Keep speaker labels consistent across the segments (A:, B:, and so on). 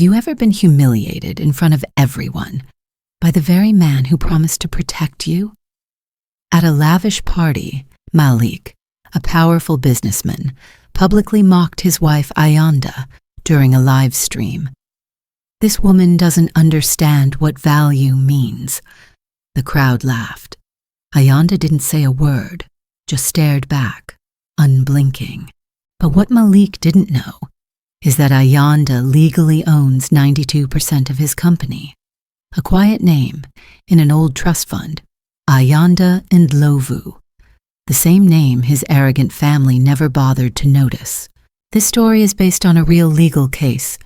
A: Have you ever been humiliated in front of everyone by the very man who promised to protect you? At a lavish party, Malik, a powerful businessman, publicly mocked his wife Ayanda during a live stream. This woman doesn't understand what value means. The crowd laughed. Ayanda didn't say a word, just stared back, unblinking. But what Malik didn't know is that Ayanda legally owns 92% of his company. A quiet name in an old trust fund, Ayanda Ndlovu, the same name his arrogant family never bothered to notice. This story is based on a real legal case,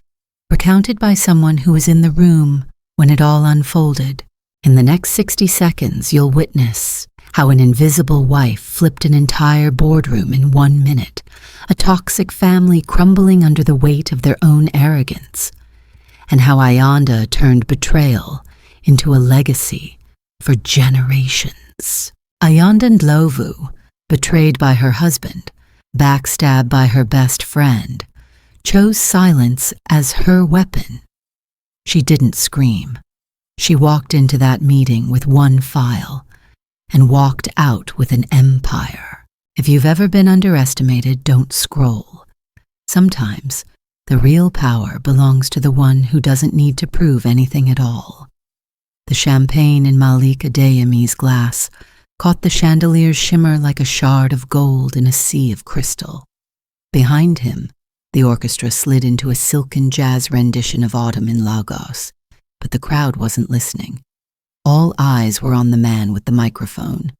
A: recounted by someone who was in the room when it all unfolded. In the next 60 seconds, you'll witness how an invisible wife flipped an entire boardroom in 1 minute, a toxic family crumbling under the weight of their own arrogance, and how Ayanda turned betrayal into a legacy for generations. Ayanda Ndlovu, betrayed by her husband, backstabbed by her best friend, chose silence as her weapon. She didn't scream. She walked into that meeting with one file and walked out with an empire. If you've ever been underestimated, don't scroll. Sometimes the real power belongs to the one who doesn't need to prove anything at all. The champagne in Malik Adeyemi's glass caught the chandelier's shimmer like a shard of gold in a sea of crystal. Behind him, the orchestra slid into a silken jazz rendition of Autumn in Lagos, but the crowd wasn't listening. All eyes were on the man with the microphone,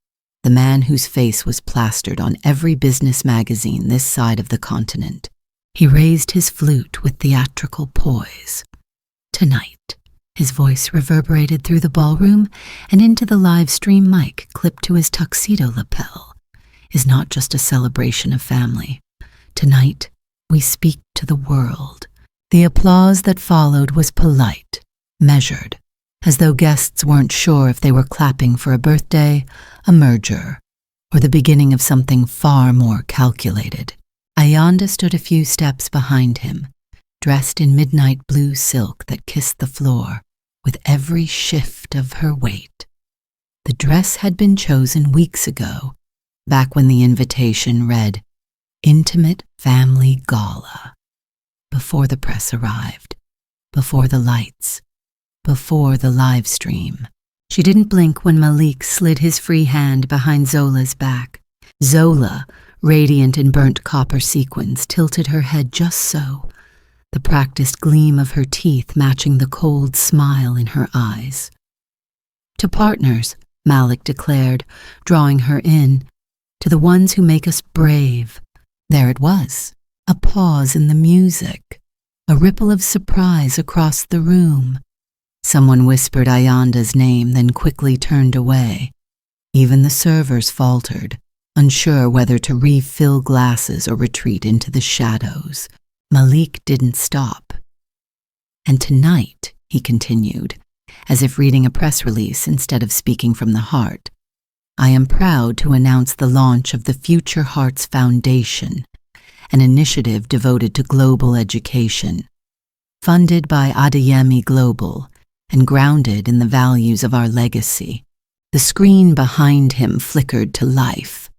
A: the man whose face was plastered on every business magazine this side of the continent. He raised his flute with theatrical poise. Tonight, his voice reverberated through the ballroom and into the live stream mic clipped to his tuxedo lapel, is not just a celebration of family. Tonight, we speak to the world. The applause that followed was polite, measured, as though guests weren't sure if they were clapping for a birthday, a merger, or the beginning of something far more calculated. Ayanda stood a few steps behind him, dressed in midnight blue silk that kissed the floor with every shift of her weight. The dress had been chosen weeks ago, back when the invitation read, "Intimate Family Gala," before the press arrived, before the lights, before the live stream. She didn't blink when Malik slid his free hand behind Zola's back. Zola, radiant in burnt copper sequins, tilted her head just so, the practiced gleam of her teeth matching the cold smile in her eyes. "To partners," Malik declared, drawing her in, "to the ones who make us brave." There it was, a pause in the music, a ripple of surprise across the room. Someone whispered Ayanda's name, then quickly turned away. Even the servers faltered, unsure whether to refill glasses or retreat into the shadows. Malik didn't stop. "And tonight," he continued, as if reading a press release instead of speaking from the heart, "I am proud to announce the launch of the Future Hearts Foundation, an initiative devoted to global education, funded by Adeyemi Global and grounded in the values of our legacy." The screen behind him flickered to life.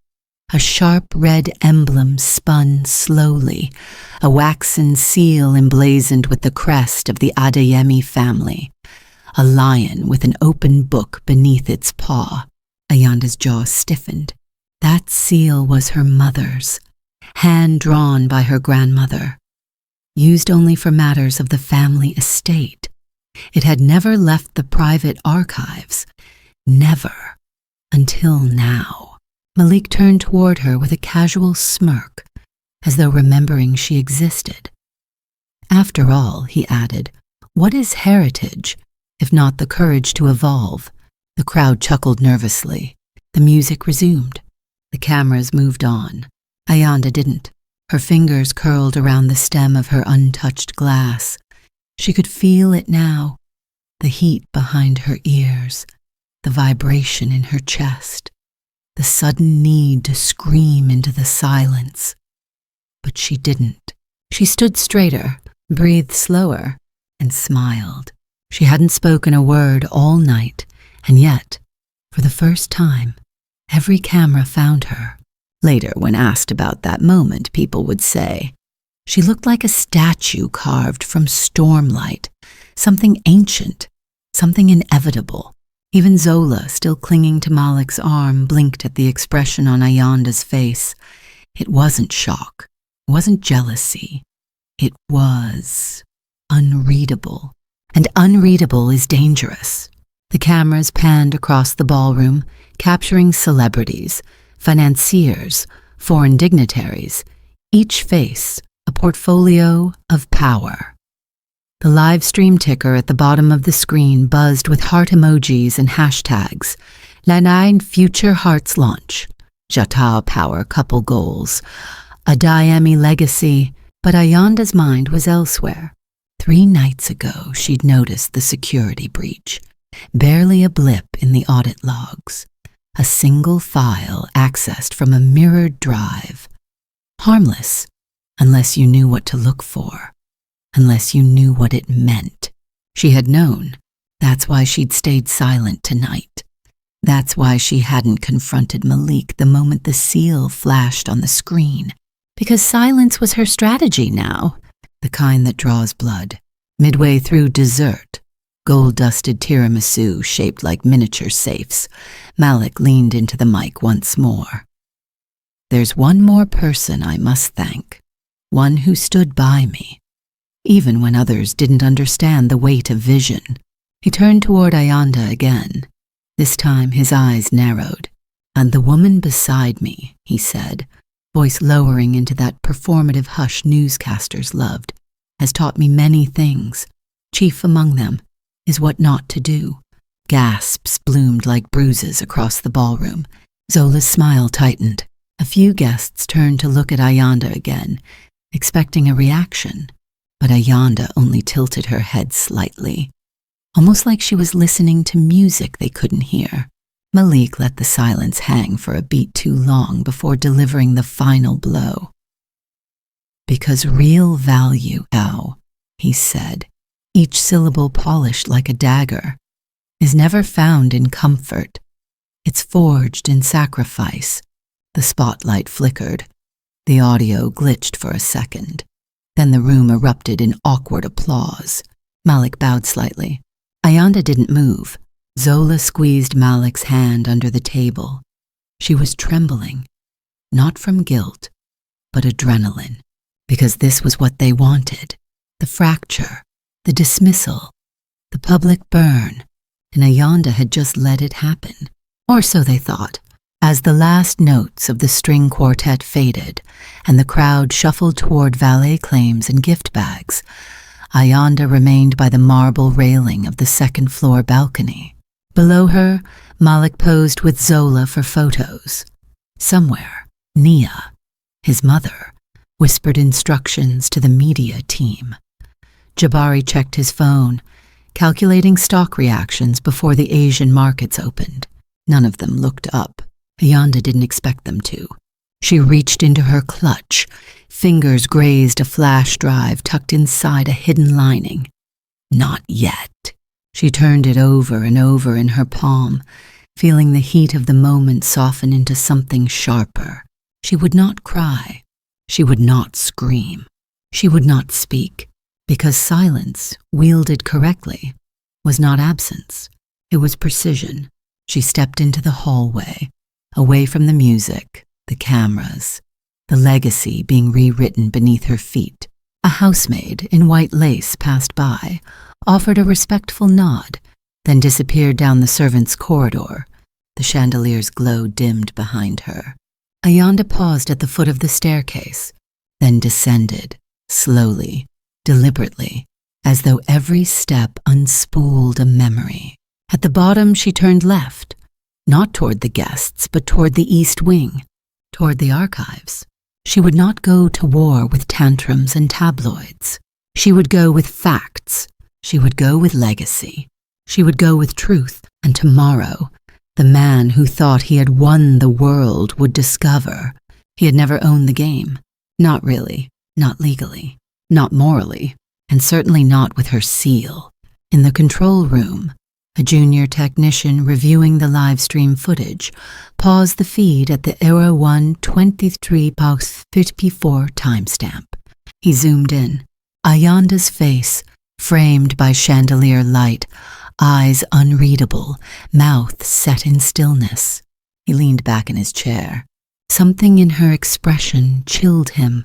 A: A sharp red emblem spun slowly, a waxen seal emblazoned with the crest of the Adeyemi family, a lion with an open book beneath its paw. Ayanda's jaw stiffened. That seal was her mother's, hand-drawn by her grandmother, used only for matters of the family estate. It had never left the private archives. Never. Until now. Malik turned toward her with a casual smirk, as though remembering she existed. "After all," he added, "what is heritage, if not the courage to evolve?" The crowd chuckled nervously. The music resumed. The cameras moved on. Ayanda didn't. Her fingers curled around the stem of her untouched glass. She could feel it now, the heat behind her ears, the vibration in her chest, the sudden need to scream into the silence. But she didn't. She stood straighter, breathed slower, and smiled. She hadn't spoken a word all night, and yet, for the first time, every camera found her. Later, when asked about that moment, people would say, she looked like a statue carved from stormlight, something ancient, something inevitable. Even Zola, still clinging to Malik's arm, blinked at the expression on Ayanda's face. It wasn't shock. It wasn't jealousy. It was unreadable. And unreadable is dangerous. The cameras panned across the ballroom, capturing celebrities, financiers, foreign dignitaries, each face a portfolio of power. The live stream ticker at the bottom of the screen buzzed with heart emojis and hashtags. Lanine Future Hearts Launch, Jatau Power Couple Goals, a Diami Legacy, but Ayanda's mind was elsewhere. 3 nights ago, she'd noticed the security breach. Barely a blip in the audit logs. A single file accessed from a mirrored drive. Harmless, unless you knew what to look for. Unless you knew what it meant. She had known. That's why she'd stayed silent tonight. That's why she hadn't confronted Malik the moment the seal flashed on the screen. Because silence was her strategy now, the kind that draws blood. Midway through dessert, gold-dusted tiramisu shaped like miniature safes, Malik leaned into the mic once more. There's one more person I must thank. One who stood by me. Even when others didn't understand the weight of vision. He turned toward Ayanda again. This time his eyes narrowed. And the woman beside me, he said, voice lowering into that performative hush newscasters loved, has taught me many things. Chief among them is what not to do. Gasps bloomed like bruises across the ballroom. Zola's smile tightened. A few guests turned to look at Ayanda again, expecting a reaction. But Ayanda only tilted her head slightly, almost like she was listening to music they couldn't hear. Malik let the silence hang for a beat too long before delivering the final blow. Because real value, he said, each syllable polished like a dagger, is never found in comfort. It's forged in sacrifice. The spotlight flickered. The audio glitched for a second. Then the room erupted in awkward applause. Malik bowed slightly. Ayanda didn't move. Zola squeezed Malik's hand under the table. She was trembling, not from guilt, but adrenaline, because this was what they wanted. The fracture, the dismissal, the public burn, and Ayanda had just let it happen. Or so they thought. As the last notes of the string quartet faded and the crowd shuffled toward valet claims and gift bags, Ayanda remained by the marble railing of the second-floor balcony. Below her, Malik posed with Zola for photos. Somewhere, Nia, his mother, whispered instructions to the media team. Jabari checked his phone, calculating stock reactions before the Asian markets opened. None of them looked up. Ayanda didn't expect them to. She reached into her clutch. Fingers grazed a flash drive tucked inside a hidden lining. Not yet. She turned it over and over in her palm, feeling the heat of the moment soften into something sharper. She would not cry. She would not scream. She would not speak, because silence, wielded correctly, was not absence. It was precision. She stepped into the hallway, away from the music, the cameras, the legacy being rewritten beneath her feet. A housemaid in white lace passed by, offered a respectful nod, then disappeared down the servants' corridor. The chandelier's glow dimmed behind her. Ayanda paused at the foot of the staircase, then descended, slowly, deliberately, as though every step unspooled a memory. At the bottom she turned left, not toward the guests, but toward the east wing, toward the archives. She would not go to war with tantrums and tabloids. She would go with facts. She would go with legacy. She would go with truth. And tomorrow, the man who thought he had won the world would discover he had never owned the game. Not really, not legally, not morally, and certainly not with her seal. In the control room, a junior technician reviewing the livestream footage paused the feed at the 01:23:54 timestamp. He zoomed in. Ayanda's face, framed by chandelier light, eyes unreadable, mouth set in stillness. He leaned back in his chair. Something in her expression chilled him.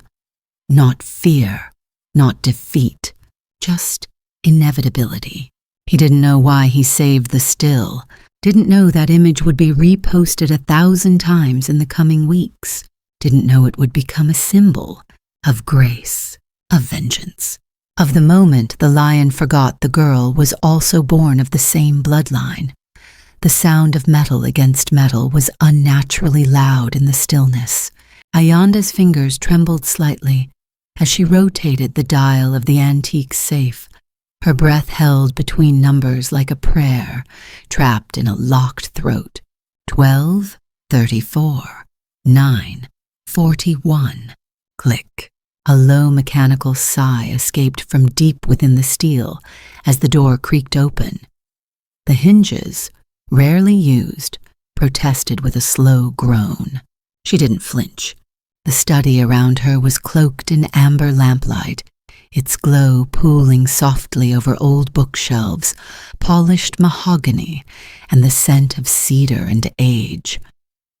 A: Not fear, not defeat, just inevitability. He didn't know why he saved the still, didn't know that image would be reposted 1,000 times in the coming weeks, didn't know it would become a symbol of grace, of vengeance, of the moment the lion forgot the girl was also born of the same bloodline. The sound of metal against metal was unnaturally loud in the stillness. Ayanda's fingers trembled slightly as she rotated the dial of the antique safe, her breath held between numbers like a prayer, trapped in a locked throat. 12, 34, 9, 41. Click. A low mechanical sigh escaped from deep within the steel as the door creaked open. The hinges, rarely used, protested with a slow groan. She didn't flinch. The study around her was cloaked in amber lamplight, its glow pooling softly over old bookshelves, polished mahogany, and the scent of cedar and age.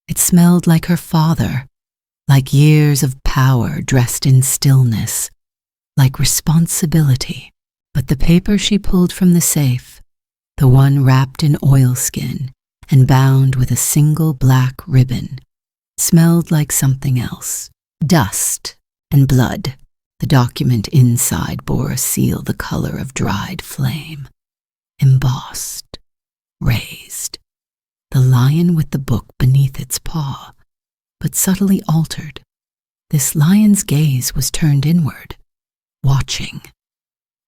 A: It smelled like her father, like years of power dressed in stillness, like responsibility. But the paper she pulled from the safe, the one wrapped in oilskin and bound with a single black ribbon, smelled like something else. Dust and blood. The document inside bore a seal the color of dried flame. Embossed. Raised. The lion with the book beneath its paw, but subtly altered. This lion's gaze was turned inward, watching,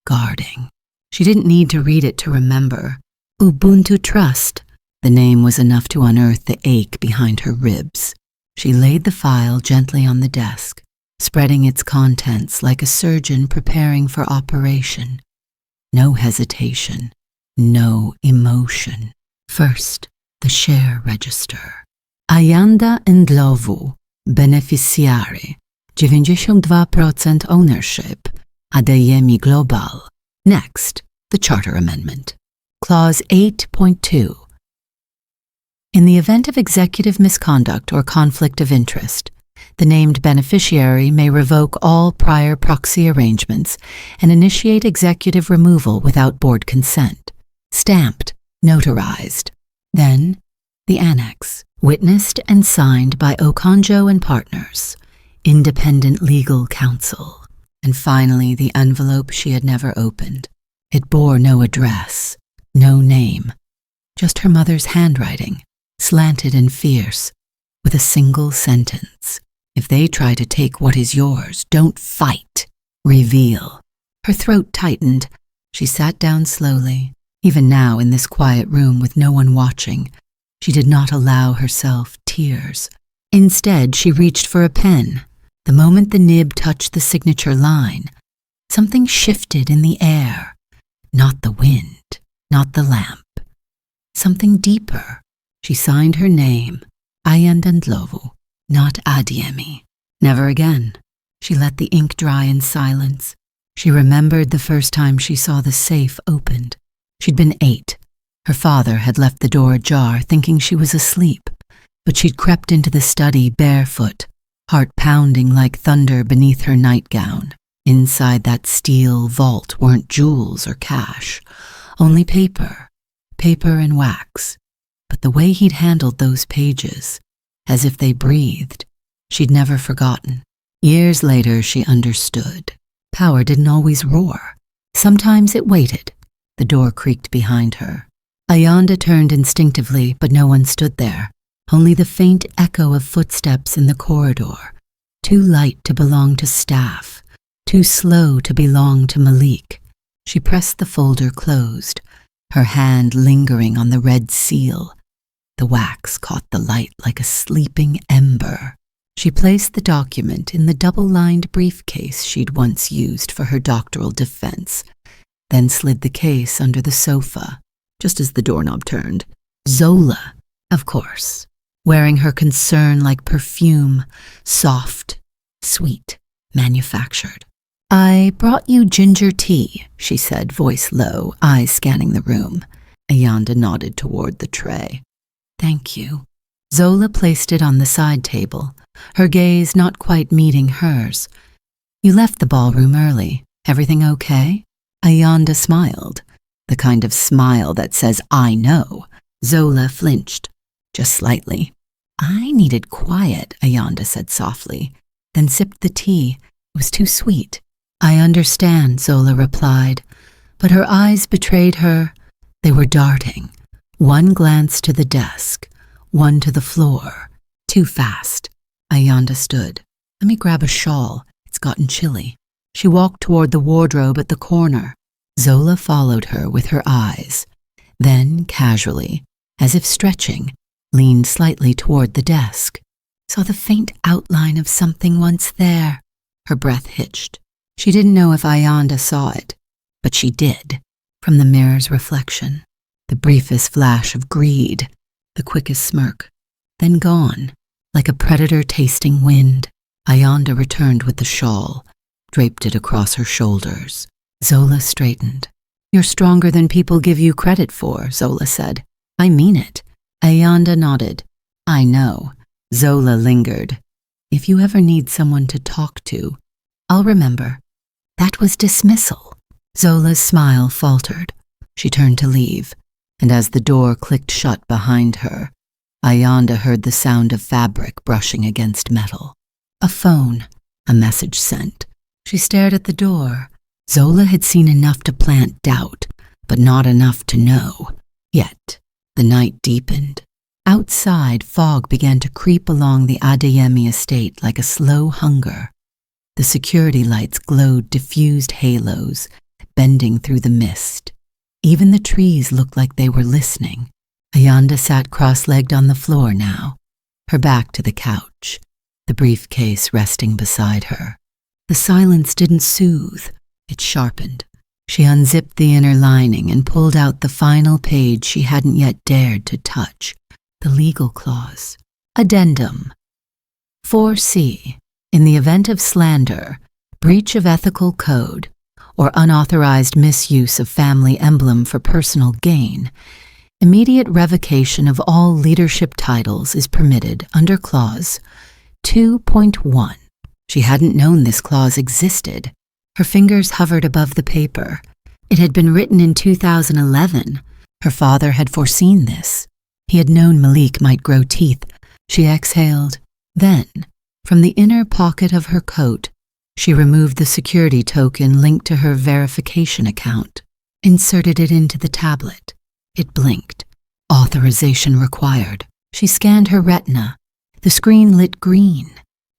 A: guarding. She didn't need to read it to remember. Ubuntu Trust. The name was enough to unearth the ache behind her ribs. She laid the file gently on the desk, spreading its contents like a surgeon preparing for operation. No hesitation, no emotion. First, the share register. Ayanda Ndlovu, beneficiary, 92% ownership, Adeyemi Global. Next, the Charter Amendment. Clause 8.2. In the event of executive misconduct or conflict of interest, the named beneficiary may revoke all prior proxy arrangements and initiate executive removal without board consent. Stamped, notarized. Then, the annex, witnessed and signed by Okonjo and Partners, independent legal counsel. And finally, the envelope she had never opened. It bore no address, no name, just her mother's handwriting, slanted and fierce, with a single sentence. If they try to take what is yours, don't fight. Reveal. Her throat tightened. She sat down slowly. Even now, in this quiet room with no one watching, she did not allow herself tears. Instead, she reached for a pen. The moment the nib touched the signature line, something shifted in the air. Not the wind, not the lamp. Something deeper. She signed her name, Ayanda Ndlovu, not Adeyemi. Never again. She let the ink dry in silence. She remembered the first time she saw the safe opened. She'd been 8. Her father had left the door ajar, thinking she was asleep, but she'd crept into the study barefoot, heart pounding like thunder beneath her nightgown. Inside that steel vault weren't jewels or cash, only paper and wax. But the way he'd handled those pages, as if they breathed, she'd never forgotten. Years later, she understood. Power didn't always roar. Sometimes it waited. The door creaked behind her. Ayanda turned instinctively, but no one stood there. Only the faint echo of footsteps in the corridor, too light to belong to staff, too slow to belong to Malik. She pressed the folder closed, her hand lingering on the red seal. The wax caught the light like a sleeping ember. She placed the document in the double-lined briefcase she'd once used for her doctoral defense, then slid the case under the sofa, just as the doorknob turned. Zola, of course, wearing her concern like perfume, soft, sweet, manufactured. "I brought you ginger tea," she said, voice low, eyes scanning the room. Ayanda nodded toward the tray. "Thank you." Zola placed it on the side table, her gaze not quite meeting hers. "You left the ballroom early. Everything okay?" Ayanda smiled, the kind of smile that says, "I know." Zola flinched, just slightly. "I needed quiet," Ayanda said softly, then sipped the tea. It was too sweet. "I understand," Zola replied, but her eyes betrayed her. They were darting. One glance to the desk, one to the floor. Too fast. Ayanda stood. "Let me grab a shawl. It's gotten chilly." She walked toward the wardrobe at the corner. Zola followed her with her eyes. Then, casually, as if stretching, leaned slightly toward the desk. Saw the faint outline of something once there. Her breath hitched. She didn't know if Ayanda saw it, but she did. From the mirror's reflection, the briefest flash of greed, the quickest smirk, then gone, like a predator tasting wind. Ayanda returned with the shawl, draped it across her shoulders. Zola straightened. "You're stronger than people give you credit for," Zola said. "I mean it." Ayanda nodded. "I know." Zola lingered. "If you ever need someone to talk to, I'll remember." That was dismissal. Zola's smile faltered. She turned to leave, and as the door clicked shut behind her, Ayanda heard the sound of fabric brushing against metal. A phone, a message sent. She stared at the door. Zola had seen enough to plant doubt, but not enough to know. Yet, the night deepened. Outside, fog began to creep along the Adeyemi estate like a slow hunger. The security lights glowed diffused halos, bending through the mist. Even the trees looked like they were listening. Ayanda sat cross-legged on the floor now, her back to the couch, the briefcase resting beside her. The silence didn't soothe, it sharpened. She unzipped the inner lining and pulled out the final page she hadn't yet dared to touch, the legal clause. Addendum. 4C. In the event of slander, breach of ethical code, or unauthorized misuse of family emblem for personal gain, immediate revocation of all leadership titles is permitted under Clause 2.1. She hadn't known this clause existed. Her fingers hovered above the paper. It had been written in 2011. Her father had foreseen this. He had known Malik might grow teeth. She exhaled. Then, from the inner pocket of her coat, she removed the security token linked to her verification account, inserted it into the tablet. It blinked. Authorization required. She scanned her retina. The screen lit green.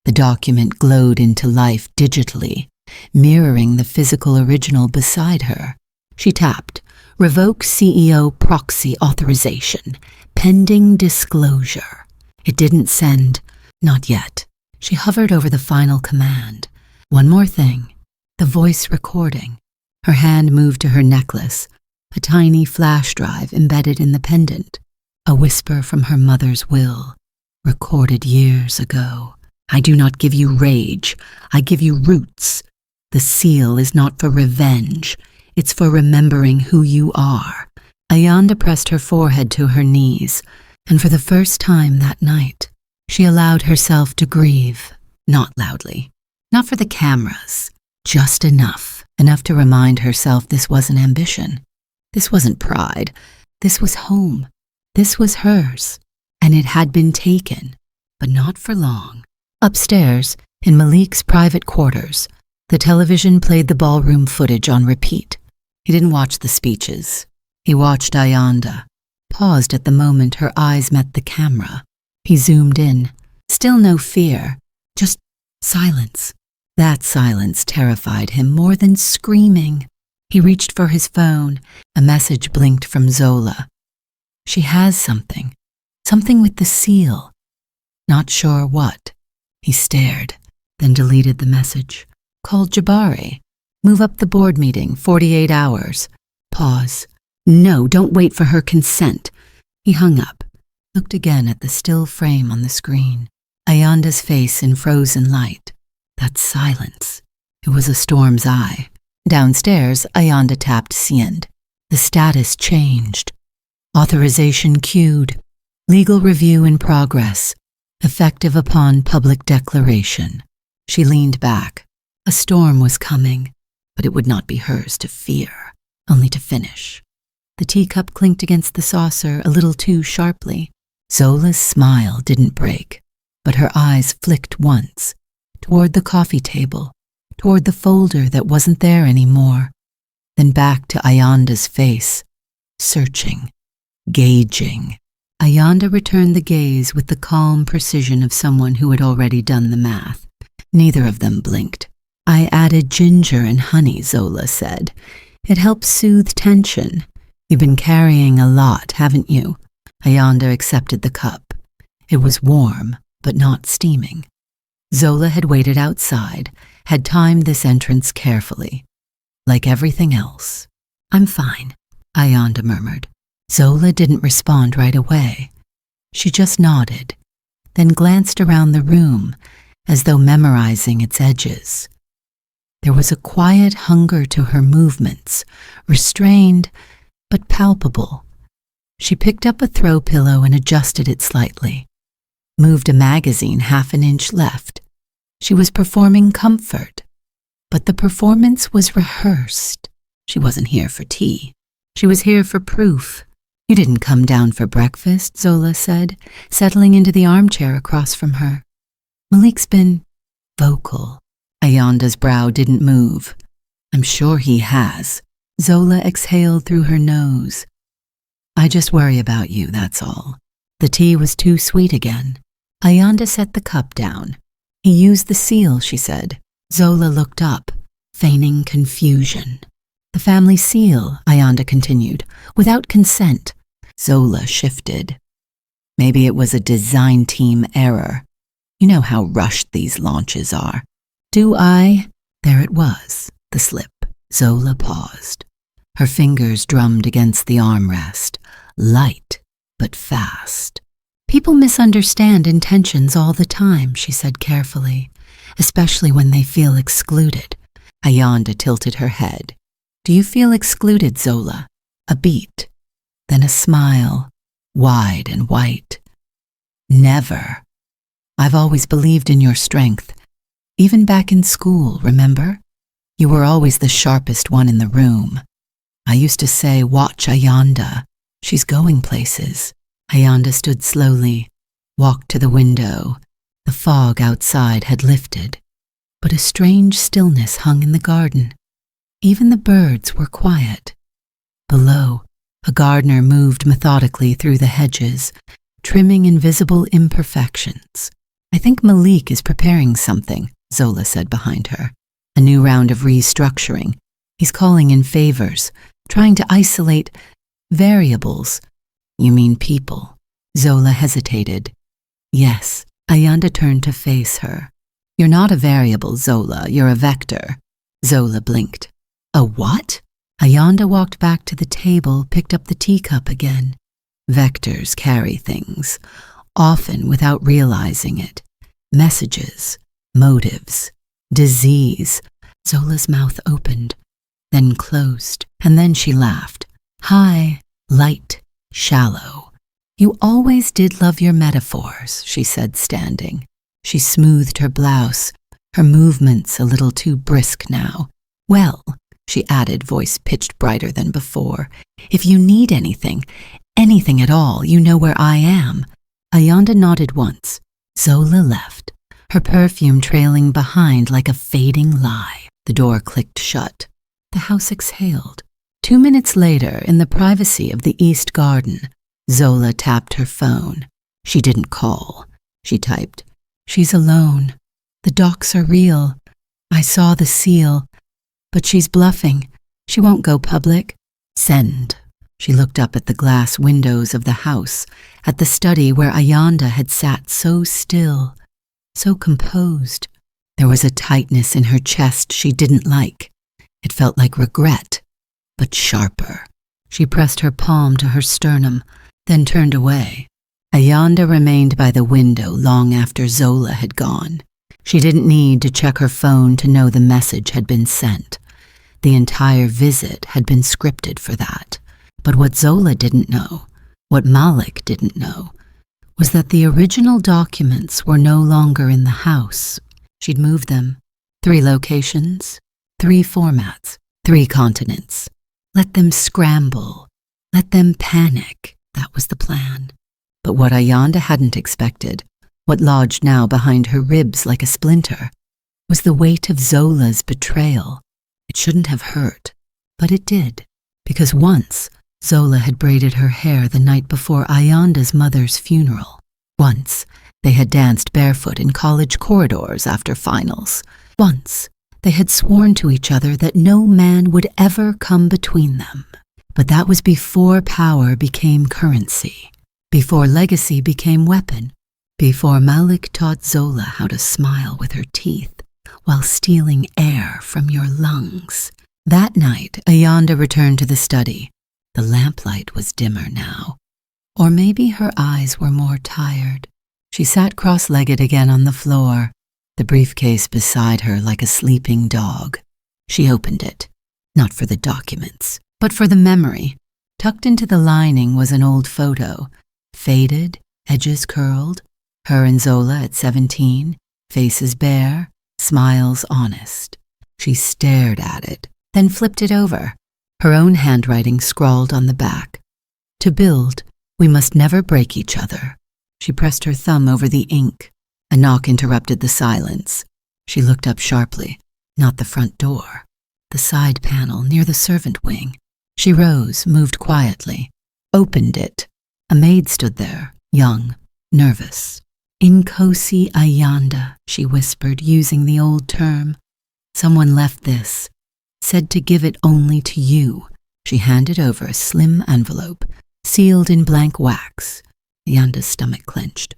A: The document glowed into life digitally, mirroring the physical original beside her. She tapped, "Revoke CEO proxy authorization, pending disclosure." It didn't send, not yet. She hovered over the final command. One more thing, the voice recording. Her hand moved to her necklace, a tiny flash drive embedded in the pendant. A whisper from her mother's will, recorded years ago. "I do not give you rage, I give you roots. The seal is not for revenge, it's for remembering who you are." Ayanda pressed her forehead to her knees, and for the first time that night, she allowed herself to grieve, not loudly, not for the cameras, just enough to remind herself this wasn't ambition. This wasn't pride. This was home. This was hers, and it had been taken, but not for long. Upstairs, in Malik's private quarters, the television played the ballroom footage on repeat. He didn't watch the speeches. He watched Ayanda, paused at the moment her eyes met the camera. He zoomed in. Still no fear, just silence. That silence terrified him more than screaming. He reached for his phone. A message blinked from Zola. "She has something with the seal. Not sure what." He stared, then deleted the message. Called Jabari. Move up the board meeting, 48 hours. Pause. No, don't wait for her consent. He hung up, looked again at the still frame on the screen. Ayanda's face in frozen light. That silence. It was a storm's eye. Downstairs, Ayanda tapped send. The status changed. Authorization queued. Legal review in progress. Effective upon public declaration. She leaned back. A storm was coming, but it would not be hers to fear, only to finish. The teacup clinked against the saucer a little too sharply. Zola's smile didn't break, but her eyes flicked once, toward the coffee table, toward the folder that wasn't there anymore, then back to Ayanda's face, searching, gauging. Ayanda returned the gaze with the calm precision of someone who had already done the math. Neither of them blinked. I added ginger and honey, Zola said. It helps soothe tension. You've been carrying a lot, haven't you? Ayanda accepted the cup. It was warm, but not steaming. Zola had waited outside, had timed this entrance carefully. Like everything else. I'm fine, Ayanda murmured. Zola didn't respond right away. She just nodded, then glanced around the room as though memorizing its edges. There was a quiet hunger to her movements, restrained but palpable. She picked up a throw pillow and adjusted it slightly, moved a magazine half an inch left. She was performing comfort, but the performance was rehearsed. She wasn't here for tea. She was here for proof. You didn't come down for breakfast, Zola said, settling into the armchair across from her. Malik's been vocal. Ayanda's brow didn't move. I'm sure he has. Zola exhaled through her nose. I just worry about you, that's all. The tea was too sweet again. Ayanda set the cup down. He used the seal, she said. Zola looked up, feigning confusion. The family seal, Ayanda continued, without consent. Zola shifted. Maybe it was a design team error. You know how rushed these launches are. Do I? There it was, the slip. Zola paused. Her fingers drummed against the armrest, light but fast. People misunderstand intentions all the time, she said carefully, especially when they feel excluded. Ayanda tilted her head. Do you feel excluded, Zola? A beat, then a smile, wide and white. Never. I've always believed in your strength. Even back in school, remember? You were always the sharpest one in the room. I used to say, watch Ayanda. She's going places. Ayanda stood slowly, walked to the window. The fog outside had lifted, but a strange stillness hung in the garden. Even the birds were quiet. Below, a gardener moved methodically through the hedges, trimming invisible imperfections. I think Malik is preparing something, Zola said behind her. A new round of restructuring. He's calling in favors, trying to isolate variables. You mean people? Zola hesitated. Yes. Ayanda turned to face her. You're not a variable, Zola. You're a vector. Zola blinked. A what? Ayanda walked back to the table, picked up the teacup again. Vectors carry things, often without realizing it. Messages, motives, disease. Zola's mouth opened, then closed, and then she laughed. High, light, shallow. You always did love your metaphors, she said, standing. She smoothed her blouse, her movements a little too brisk now. Well, she added, voice pitched brighter than before, if you need anything at all, you know where I am. Ayanda nodded once. Zola left, her perfume trailing behind like a fading lie. The door clicked shut. The house exhaled. 2 minutes later, in the privacy of the east garden, Zola tapped her phone. She didn't call. She typed, She's alone. The docs are real. I saw the seal. But she's bluffing. She won't go public. Send. She looked up at the glass windows of the house, at the study where Ayanda had sat so still. so composed. There was a tightness in her chest she didn't like. It felt like regret, but sharper. She pressed her palm to her sternum, then turned away. Ayanda remained by the window long after Zola had gone. She didn't need to check her phone to know the message had been sent. The entire visit had been scripted for that. But what Zola didn't know, what Malik didn't know, was that the original documents were no longer in the house. She'd moved them. 3 locations, 3 formats, 3 continents. Let them scramble. Let them panic. That was the plan. But what Ayanda hadn't expected, what lodged now behind her ribs like a splinter, was the weight of Zola's betrayal. It shouldn't have hurt, but it did, because once Zola had braided her hair the night before Ayanda's mother's funeral. Once they had danced barefoot in college corridors after finals. Once they had sworn to each other that no man would ever come between them. But that was before power became currency, before legacy became weapon, before Malik taught Zola how to smile with her teeth while stealing air from your lungs. That night, Ayanda returned to the study. The lamplight was dimmer now. Or maybe her eyes were more tired. She sat cross-legged again on the floor, the briefcase beside her like a sleeping dog. She opened it, not for the documents, but for the memory. Tucked into the lining was an old photo, faded, edges curled, her and Zola at 17, faces bare, smiles honest. She stared at it, then flipped it over. Her own handwriting scrawled on the back. To build, we must never break each other. She pressed her thumb over the ink. A knock interrupted the silence. She looked up sharply. Not the front door. The side panel near the servant wing. She rose, moved quietly, opened it. A maid stood there, young, nervous. Inkosi Ayanda, she whispered, using the old term. Someone left this. Said to give it only to you. She handed over a slim envelope, sealed in blank wax. Ayanda's stomach clenched.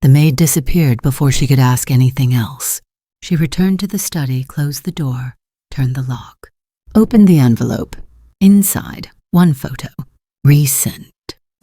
A: The maid disappeared before she could ask anything else. She returned to the study, closed the door, turned the lock, opened the envelope. Inside, one photo. Recent.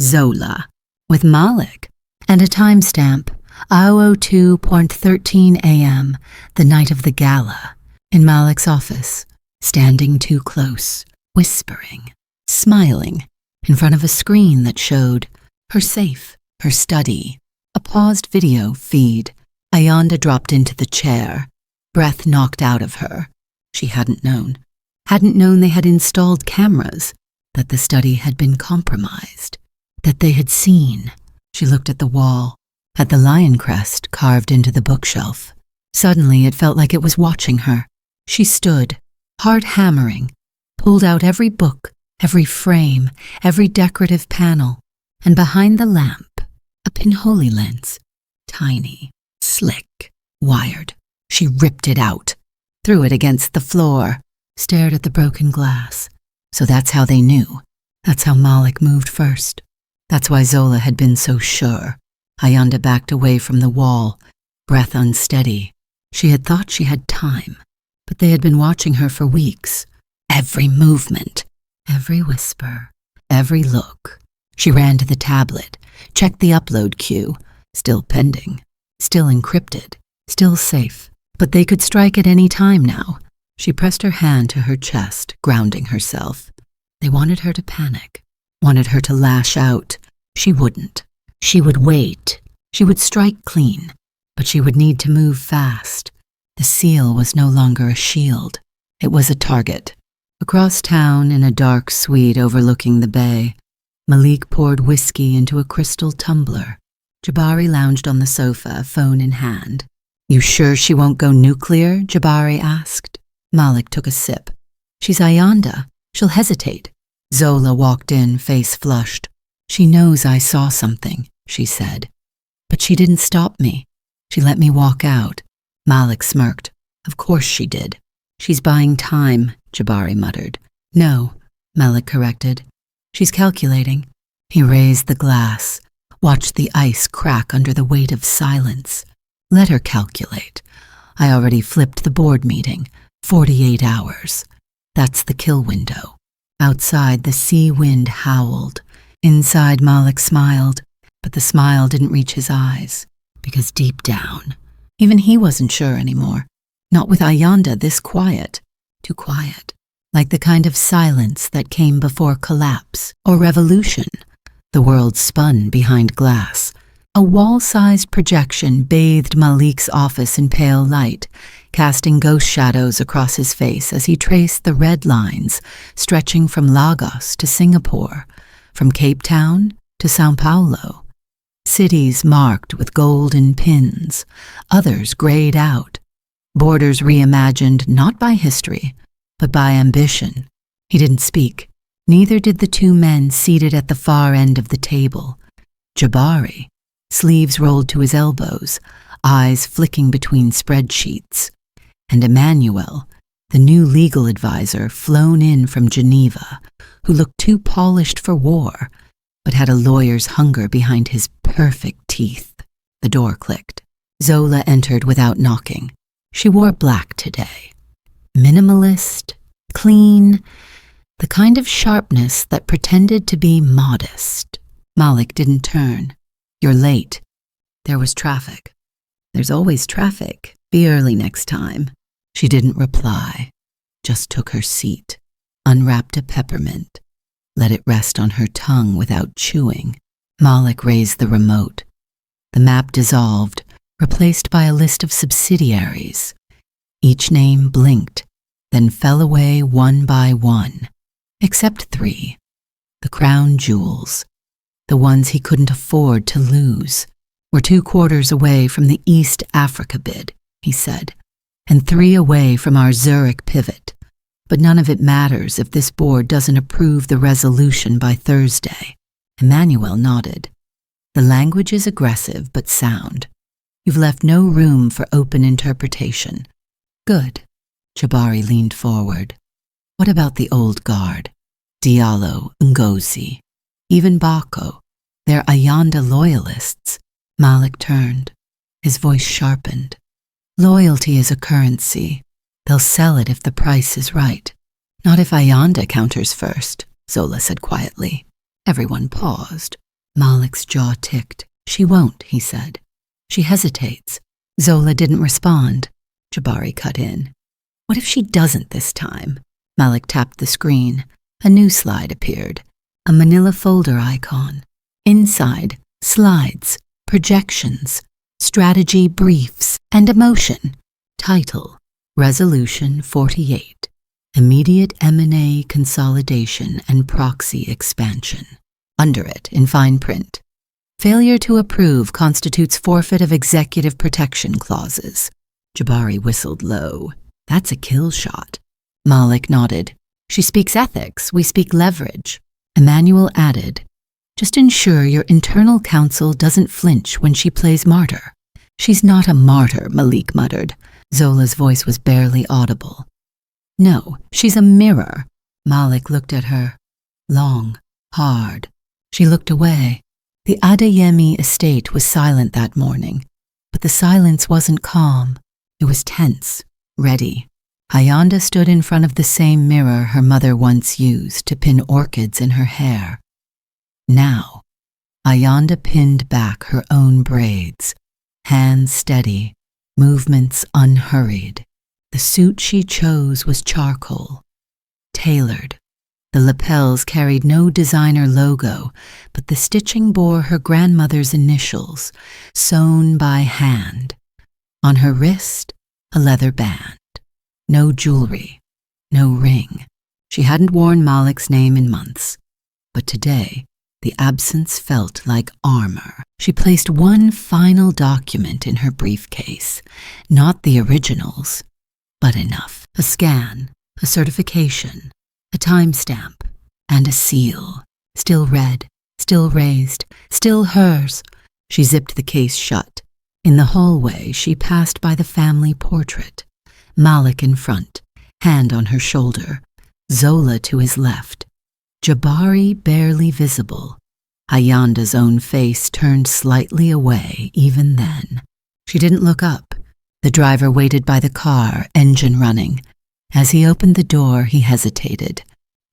A: Zola. With Malik. And a timestamp. 02:13 a.m., the night of the gala. In Malik's office. Standing too close. Whispering. Smiling. In front of a screen that showed her safe, her study. A paused video feed. Ayanda dropped into the chair. Breath knocked out of her. She hadn't known. Hadn't known they had installed cameras. That the study had been compromised. That they had seen. She looked at the wall. At the lion crest carved into the bookshelf. Suddenly it felt like it was watching her. She stood, hard hammering, pulled out every book, every frame, every decorative panel, and behind the lamp, a pinhole lens, tiny, slick, wired. She ripped it out, threw it against the floor, stared at the broken glass. So that's how they knew. That's how Malik moved first. That's why Zola had been so sure. Ayanda backed away from the wall, breath unsteady. She had thought she had time, but they had been watching her for weeks. Every movement, every whisper, every look. She ran to the tablet, checked the upload queue. Still pending, still encrypted, still safe. But they could strike at any time now. She pressed her hand to her chest, grounding herself. They wanted her to panic, wanted her to lash out. She wouldn't. She would wait. She would strike clean, but she would need to move fast. The seal was no longer a shield. It was a target. Across town, in a dark suite overlooking the bay, Malik poured whiskey into a crystal tumbler. Jabari lounged on the sofa, phone in hand. "You sure she won't go nuclear?" Jabari asked. Malik took a sip. "She's Ayanda. She'll hesitate." Zola walked in, face flushed. "She knows I saw something," she said. "But she didn't stop me. She let me walk out." Malik smirked. "Of course she did." "She's buying time," Jabari muttered. "No," Malik corrected. "She's calculating." He raised the glass, watched the ice crack under the weight of silence. Let her calculate. I already flipped the board meeting. 48 hours. That's the kill window. Outside, the sea wind howled. Inside, Malik smiled, but the smile didn't reach his eyes, because deep down, even he wasn't sure anymore. Not with Ayanda this quiet. Too quiet. Like the kind of silence that came before collapse or revolution. The world spun behind glass. A wall-sized projection bathed Malik's office in pale light, casting ghost shadows across his face as he traced the red lines stretching from Lagos to Singapore, from Cape Town to São Paulo. Cities marked with golden pins, others grayed out, borders reimagined not by history, but by ambition. He didn't speak. Neither did the two men seated at the far end of the table. Jabari, sleeves rolled to his elbows, eyes flicking between spreadsheets, and Emmanuel, the new legal advisor flown in from Geneva, who looked too polished for war, but had a lawyer's hunger behind his perfect teeth. The door clicked. Zola entered without knocking. She wore black today. Minimalist, clean, the kind of sharpness that pretended to be modest. Malik didn't turn. "You're late." There was traffic. "There's always traffic. Be early next time." She didn't reply, just took her seat, unwrapped a peppermint, let it rest on her tongue without chewing. Malik raised the remote. The map dissolved, replaced by a list of subsidiaries. Each name blinked, then fell away one by one, except 3. The crown jewels, the ones he couldn't afford to lose, were 2 quarters away from the East Africa bid, he said, and 3 away from our Zurich pivot. But none of it matters if this board doesn't approve the resolution by Thursday. Emmanuel nodded. The language is aggressive but sound. You've left no room for open interpretation. Good. Jabari leaned forward. What about the old guard? Diallo, Ngozi, even Bako. They're Ayanda loyalists. Malik turned. His voice sharpened. Loyalty is a currency. They'll sell it if the price is right. Not if Ayanda counters first, Zola said quietly. Everyone paused. Malik's jaw ticked. She won't, he said. She hesitates. Zola didn't respond. Jabari cut in. What if she doesn't this time? Malik tapped the screen. A new slide appeared. A manila folder icon. Inside, slides, projections, strategy briefs, and emotion. Title, Resolution 48. Immediate M&A consolidation and proxy expansion. Under it, in fine print, failure to approve constitutes forfeit of executive protection clauses. Jabari whistled low. That's a kill shot. Malik nodded. She speaks ethics, we speak leverage. Emmanuel added, just ensure your internal counsel doesn't flinch when she plays martyr. She's not a martyr, Malik muttered. Zola's voice was barely audible. No, she's a mirror. Malik looked at her. Long, hard. She looked away. The Adeyemi estate was silent that morning, but the silence wasn't calm. It was tense, ready. Ayanda stood in front of the same mirror her mother once used to pin orchids in her hair. Now, Ayanda pinned back her own braids, hands steady, movements unhurried. The suit she chose was charcoal, tailored. The lapels carried no designer logo, but the stitching bore her grandmother's initials, sewn by hand. On her wrist, a leather band. No jewelry, no ring. She hadn't worn Malik's name in months, but today, the absence felt like armor. She placed one final document in her briefcase, not the originals, but enough. A scan, a certification, a timestamp, and a seal. Still red, still raised, still hers. She zipped the case shut. In the hallway, she passed by the family portrait. Malik in front, hand on her shoulder. Zola to his left. Jabari barely visible. Ayanda's own face turned slightly away even then. She didn't look up. The driver waited by the car, engine running. As he opened the door, he hesitated.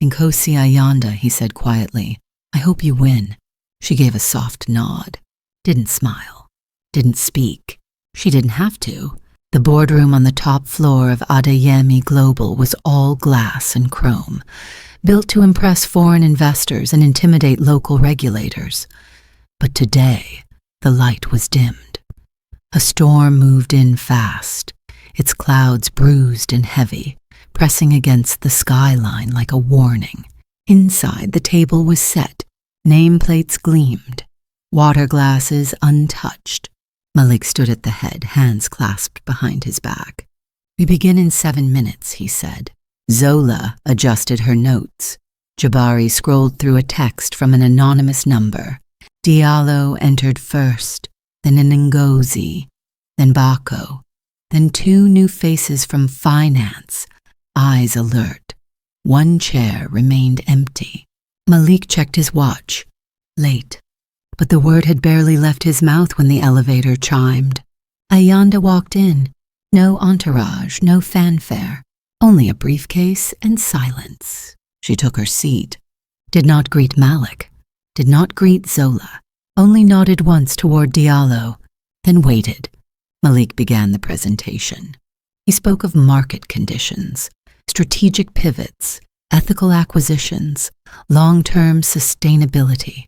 A: "Nkosi Ayanda," he said quietly. "I hope you win." She gave a soft nod. Didn't smile. Didn't speak. She didn't have to. The boardroom on the top floor of Adeyemi Global was all glass and chrome, built to impress foreign investors and intimidate local regulators. But today, the light was dimmed. A storm moved in fast, its clouds bruised and heavy, pressing against the skyline like a warning. Inside, the table was set. Nameplates gleamed. Water glasses untouched. Malik stood at the head, hands clasped behind his back. "We begin in 7 minutes," he said. Zola adjusted her notes. Jabari scrolled through a text from an anonymous number. Diallo entered first, then Ngozi, then Bako, then 2 new faces from finance, eyes alert. One chair remained empty. Malik checked his watch. Late. But the word had barely left his mouth when the elevator chimed. Ayanda walked in. No entourage, no fanfare, only a briefcase and silence. She took her seat. Did not greet Malik. Did not greet Zola. Only nodded once toward Diallo, then waited. Malik began the presentation. He spoke of market conditions, strategic pivots, ethical acquisitions, long-term sustainability.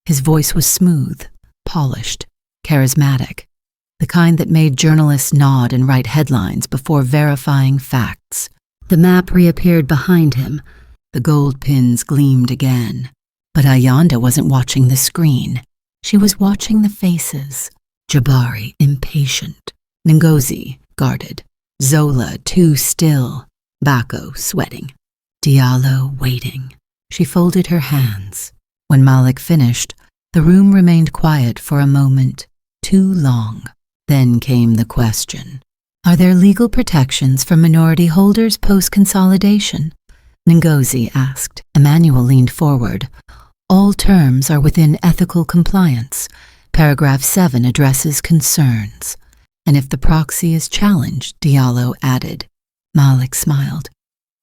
A: His voice was smooth, polished, charismatic, the kind that made journalists nod and write headlines before verifying facts. The map reappeared behind him. The gold pins gleamed again. But Ayanda wasn't watching the screen. She was watching the faces. Jabari, impatient. Ngozi, guarded. Zola, too still. Bako, sweating. Diallo, waiting. She folded her hands. When Malik finished, the room remained quiet for a moment, too long. Then came the question. Are there legal protections for minority holders post-consolidation? Ngozi asked. Emmanuel leaned forward. All terms are within ethical compliance. Paragraph 7 addresses concerns. And if the proxy is challenged, Diallo added. Malik smiled.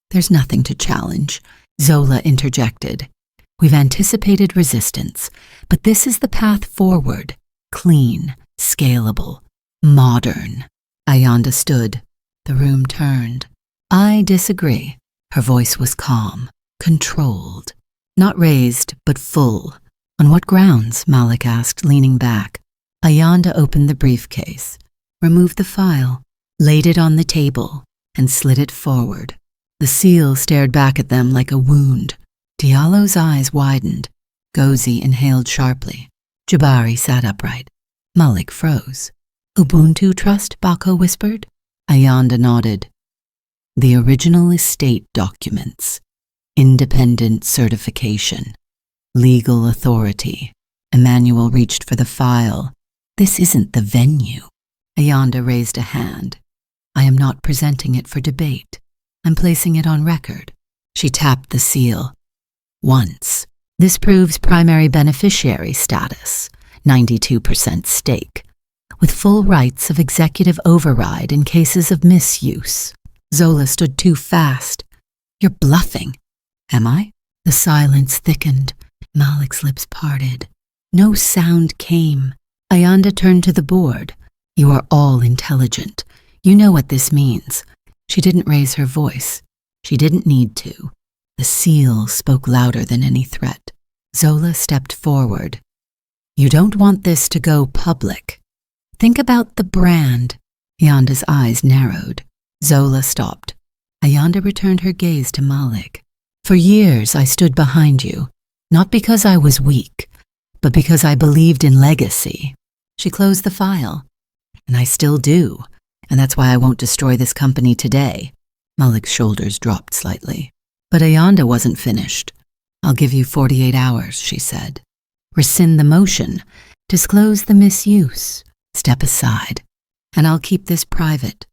A: There's nothing to challenge. Zola interjected. We've anticipated resistance, but this is the path forward. Clean, scalable, modern. Ayanda stood. The room turned. I disagree. Her voice was calm, controlled. Not raised, but full. On what grounds? Malik asked, leaning back. Ayanda opened the briefcase, removed the file, laid it on the table, and slid it forward. The seal stared back at them like a wound. Diallo's eyes widened. Ngozi inhaled sharply. Jabari sat upright. Malik froze. Ubuntu Trust, Bako whispered. Ayanda nodded. The original estate documents. Independent certification. Legal authority. Emmanuel reached for the file. This isn't the venue. Ayanda raised a hand. I am not presenting it for debate. I'm placing it on record. She tapped the seal. Once. This proves primary beneficiary status, 92% stake, with full rights of executive override in cases of misuse. Zola stood too fast. You're bluffing. Am I? The silence thickened. Malik's lips parted. No sound came. Ayanda turned to the board. You are all intelligent. You know what this means. She didn't raise her voice. She didn't need to. The seal spoke louder than any threat. Zola stepped forward. You don't want this to go public. Think about the brand. Ayanda's eyes narrowed. Zola stopped. Ayanda returned her gaze to Malik. For years I stood behind you, not because I was weak, but because I believed in legacy. She closed the file. And I still do, and that's why I won't destroy this company today. Malik's shoulders dropped slightly. But Ayanda wasn't finished. I'll give you 48 hours, she said. Rescind the motion, disclose the misuse, step aside, and I'll keep this private.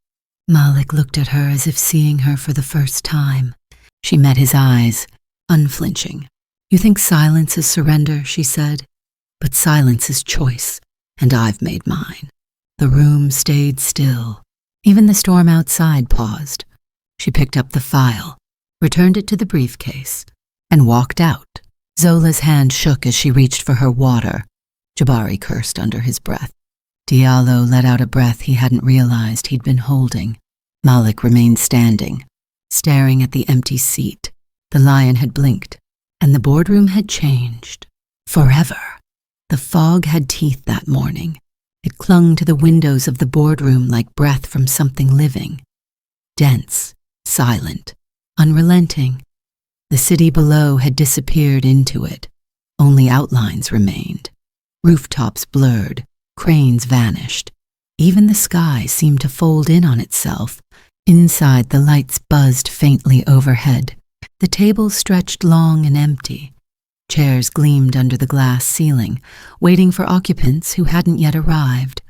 A: Malik looked at her as if seeing her for the first time. She met his eyes, unflinching. You think silence is surrender, she said, but silence is choice, and I've made mine. The room stayed still. Even the storm outside paused. She picked up the file, returned it to the briefcase, and walked out. Zola's hand shook as she reached for her water. Jabari cursed under his breath. Diallo let out a breath he hadn't realized he'd been holding. Malik remained standing, staring at the empty seat. The lion had blinked, and the boardroom had changed. Forever. The fog had teeth that morning. It clung to the windows of the boardroom like breath from something living. Dense, silent, unrelenting. The city below had disappeared into it. Only outlines remained. Rooftops blurred, cranes vanished. Even the sky seemed to fold in on itself. Inside, the lights buzzed faintly overhead. The tables stretched long and empty. Chairs gleamed under the glass ceiling, waiting for occupants who hadn't yet arrived.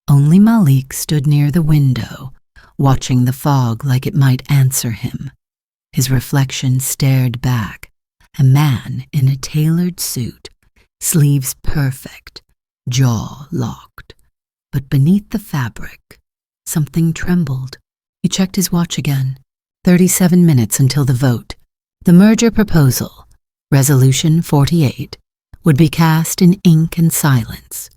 A: Only Malik stood near the window, watching the fog like it might answer him. His reflection stared back, a man in a tailored suit, sleeves perfect, jaw locked. But beneath the fabric, something trembled. He checked his watch again. 37 minutes until the vote. The merger proposal, Resolution 48, would be cast in ink and silence,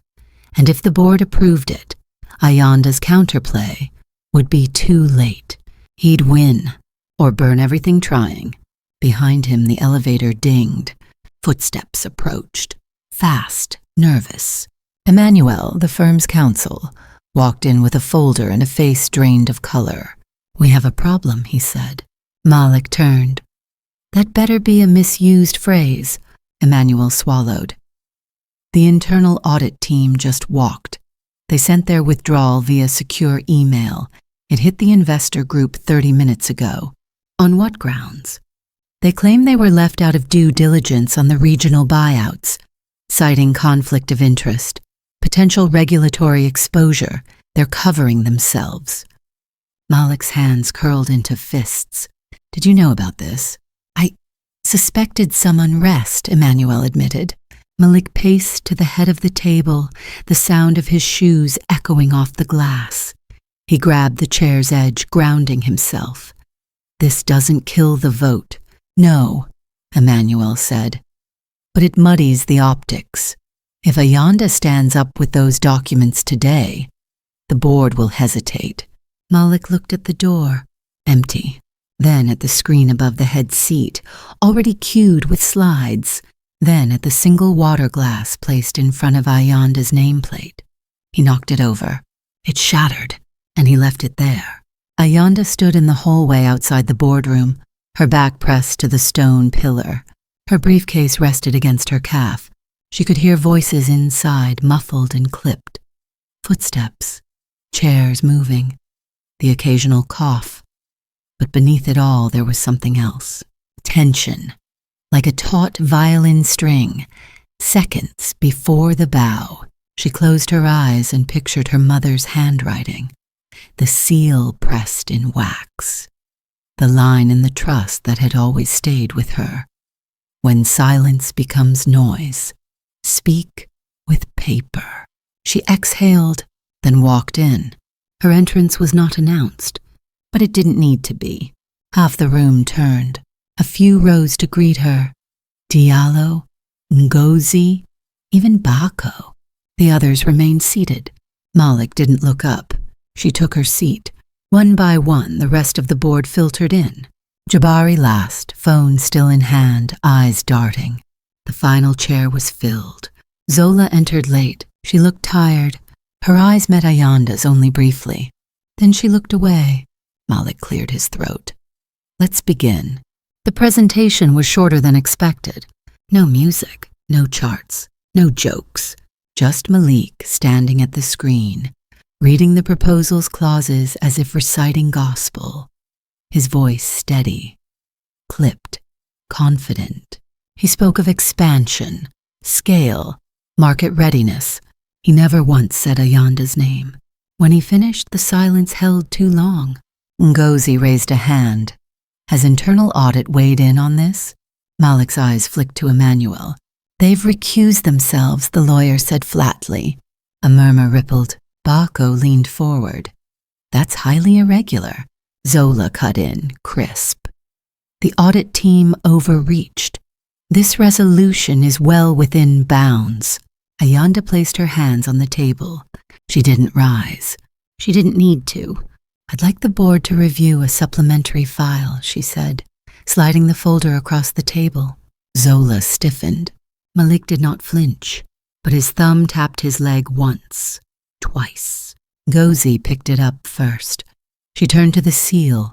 A: and if the board approved it, Ayanda's counterplay would be too late. He'd win, or burn everything trying. Behind him the elevator dinged. Footsteps approached, fast, nervous. Emmanuel, the firm's counsel, walked in with a folder and a face drained of color. "We have a problem," he said. Malik turned. "That better be a misused phrase," Emmanuel swallowed. The internal audit team just walked. They sent their withdrawal via secure email. It hit the investor group 30 minutes ago. On what grounds? They claim they were left out of due diligence on the regional buyouts, citing conflict of interest, potential regulatory exposure. They're covering themselves. Malik's hands curled into fists. "Did you know about this?" "I suspected some unrest," Emmanuel admitted. Malik paced to the head of the table, the sound of his shoes echoing off the glass. He grabbed the chair's edge, grounding himself. "This doesn't kill the vote." "No," Emmanuel said. "But it muddies the optics. If Ayanda stands up with those documents today, the board will hesitate." Malik looked at the door, empty, then at the screen above the head seat, already queued with slides, then at the single water glass placed in front of Ayanda's nameplate. He knocked it over. It shattered, and he left it there. Ayanda stood in the hallway outside the boardroom, her back pressed to the stone pillar. Her briefcase rested against her calf. She could hear voices inside, muffled and clipped. Footsteps, chairs moving, the occasional cough. But beneath it all there was something else. Tension, like a taut violin string. Seconds before the bow, she closed her eyes and pictured her mother's handwriting, the seal pressed in wax, the line in the trust that had always stayed with her. "When silence becomes noise, speak with paper." She exhaled, then walked in. Her entrance was not announced, but it didn't need to be. Half the room turned. A few rose to greet her. Diallo, Ngozi, even Bako. The others remained seated. Malik didn't look up. She took her seat. One by one, the rest of the board filtered in. Jabari last, phone still in hand, eyes darting. The final chair was filled. Zola entered late. She looked tired. Her eyes met Ayanda's only briefly. Then she looked away. Malik cleared his throat. "Let's begin." The presentation was shorter than expected. No music, no charts, no jokes. Just Malik standing at the screen, reading the proposal's clauses as if reciting gospel. His voice steady, clipped, confident. He spoke of expansion, scale, market readiness. He never once said Ayanda's name. When he finished, the silence held too long. Ngozi raised a hand. "Has internal audit weighed in on this?" Malik's eyes flicked to Emmanuel. "They've recused themselves," the lawyer said flatly. A murmur rippled. Bako leaned forward. That's highly irregular. Zola cut in, crisp. The audit team overreached. This resolution is well within bounds. Ayanda placed her hands on the table. She didn't rise. She didn't need to. I'd like the board to review a supplementary file, she said, sliding the folder across the table. Zola stiffened. Malik did not flinch, but his thumb tapped his leg once, twice. Ngozi picked it up first. She turned to the seal,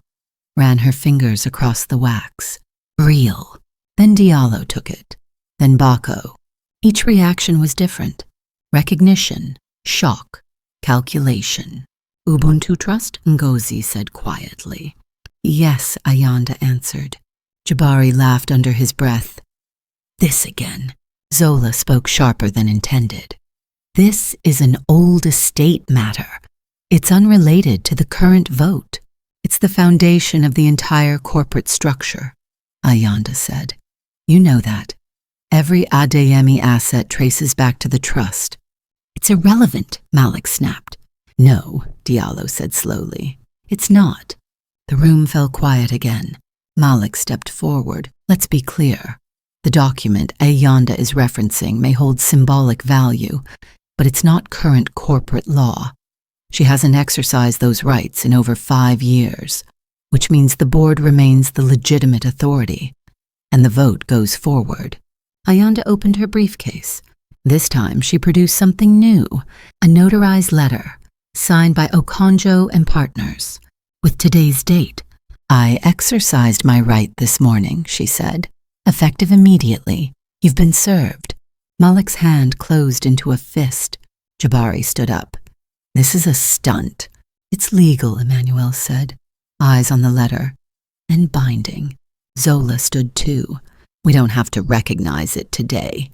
A: ran her fingers across the wax. Real. Then Diallo took it. Then Bako. Each reaction was different. Recognition, shock, calculation. Ubuntu trust? Ngozi said quietly. Yes, Ayanda answered. Jabari laughed under his breath. This again. Zola spoke sharper than intended. This is an old estate matter. It's unrelated to the current vote. It's the foundation of the entire corporate structure, Ayanda said. You know that. Every Adeyemi asset traces back to the trust. It's irrelevant, Malik snapped. No, Diallo said slowly. It's not. The room fell quiet again. Malik stepped forward. Let's be clear. The document Ayanda is referencing may hold symbolic value, but it's not current corporate law. She hasn't exercised those rights in over 5 years, which means the board remains the legitimate authority, and the vote goes forward. Ayanda opened her briefcase. This time she produced something new, a notarized letter, signed by Okonjo and partners, with today's date. I exercised my right this morning, she said. Effective immediately. You've been served. Malik's hand closed into a fist. Jabari stood up. This is a stunt. It's legal, Emmanuel said, eyes on the letter. And binding. Zola stood too. We don't have to recognize it today.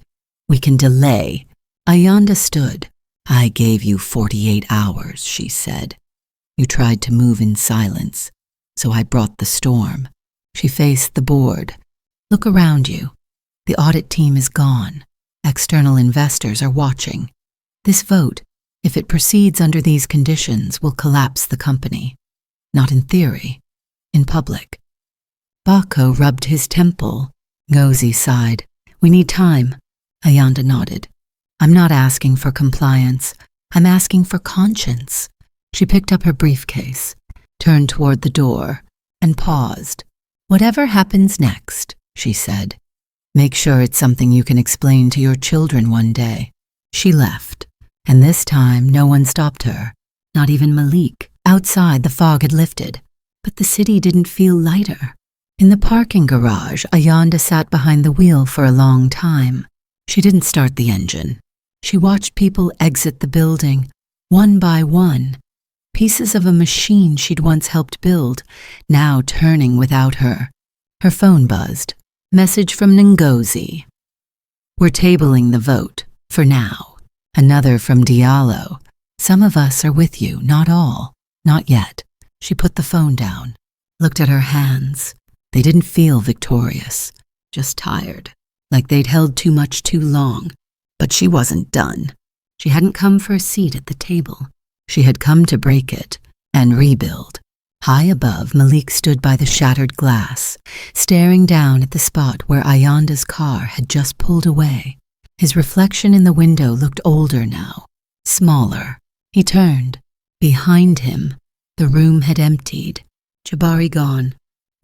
A: We can delay. Ayanda stood. I gave you 48 hours, she said. You tried to move in silence, so I brought the storm. She faced the board. Look around you. The audit team is gone. External investors are watching. This vote, if it proceeds under these conditions, will collapse the company. Not in theory, in public. Bako rubbed his temple. Ngozi sighed. We need time. Ayanda nodded. I'm not asking for compliance. I'm asking for conscience. She picked up her briefcase, turned toward the door, and paused. Whatever happens next, she said, make sure it's something you can explain to your children one day. She left, and this time no one stopped her, not even Malik. Outside, the fog had lifted, but the city didn't feel lighter. In the parking garage, Ayanda sat behind the wheel for a long time. She didn't start the engine. She watched people exit the building, one by one, pieces of a machine she'd once helped build, now turning without her. Her phone buzzed. Message from Ngozi. We're tabling the vote, for now. Another from Diallo. Some of us are with you, not all. Not yet. She put the phone down, looked at her hands. They didn't feel victorious, just tired, like they'd held too much too long. But she wasn't done. She hadn't come for a seat at the table. She had come to break it and rebuild. High above, Malik stood by the shattered glass, staring down at the spot where Ayanda's car had just pulled away. His reflection in the window looked older now, smaller. He turned. Behind him, the room had emptied. Jabari gone.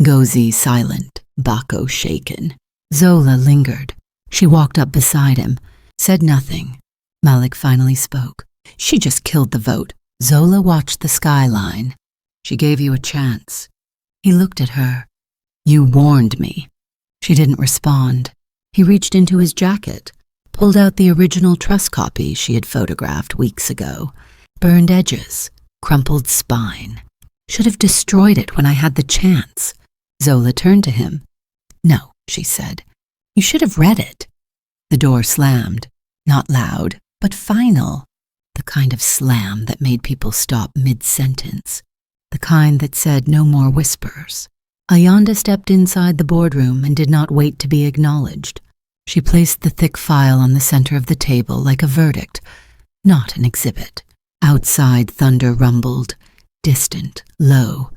A: Ngozi silent, Bako shaken. Zola lingered. She walked up beside him, said nothing. Malik finally spoke. She just killed the vote. Zola watched the skyline. She gave you a chance. He looked at her. You warned me. She didn't respond. He reached into his jacket, pulled out the original trust copy she had photographed weeks ago. Burned edges, crumpled spine. Should have destroyed it when I had the chance. Zola turned to him. No, she said. You should have read it. The door slammed. Not loud, but final. The kind of slam that made people stop mid-sentence. The kind that said no more whispers. Ayanda stepped inside the boardroom and did not wait to be acknowledged. She placed the thick file on the center of the table like a verdict, not an exhibit. Outside, thunder rumbled, distant, low,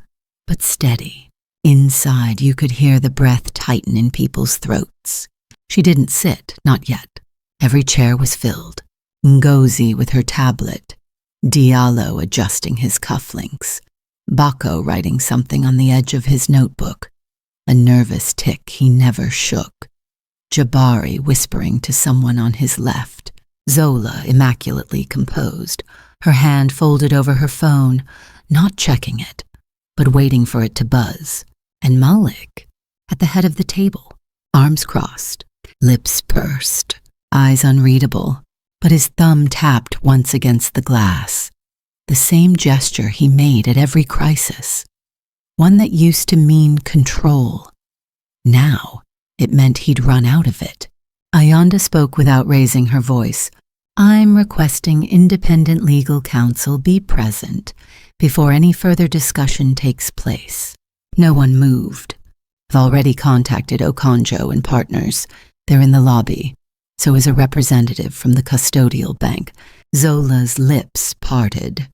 A: but steady. Inside, you could hear the breath tighten in people's throats. She didn't sit, not yet. Every chair was filled. Ngozi with her tablet, Diallo adjusting his cufflinks, Bako writing something on the edge of his notebook, a nervous tick he never shook, Jabari whispering to someone on his left, Zola immaculately composed, her hand folded over her phone, not checking it, but waiting for it to buzz, and Malik at the head of the table, arms crossed, lips pursed, eyes unreadable, but his thumb tapped once against the glass, the same gesture he made at every crisis, one that used to mean control. Now, it meant he'd run out of it. Ayanda spoke without raising her voice. I'm requesting independent legal counsel be present before any further discussion takes place. No one moved. I've already contacted Okonjo and partners. They're in the lobby. So is a representative from the custodial bank. Zola's lips parted.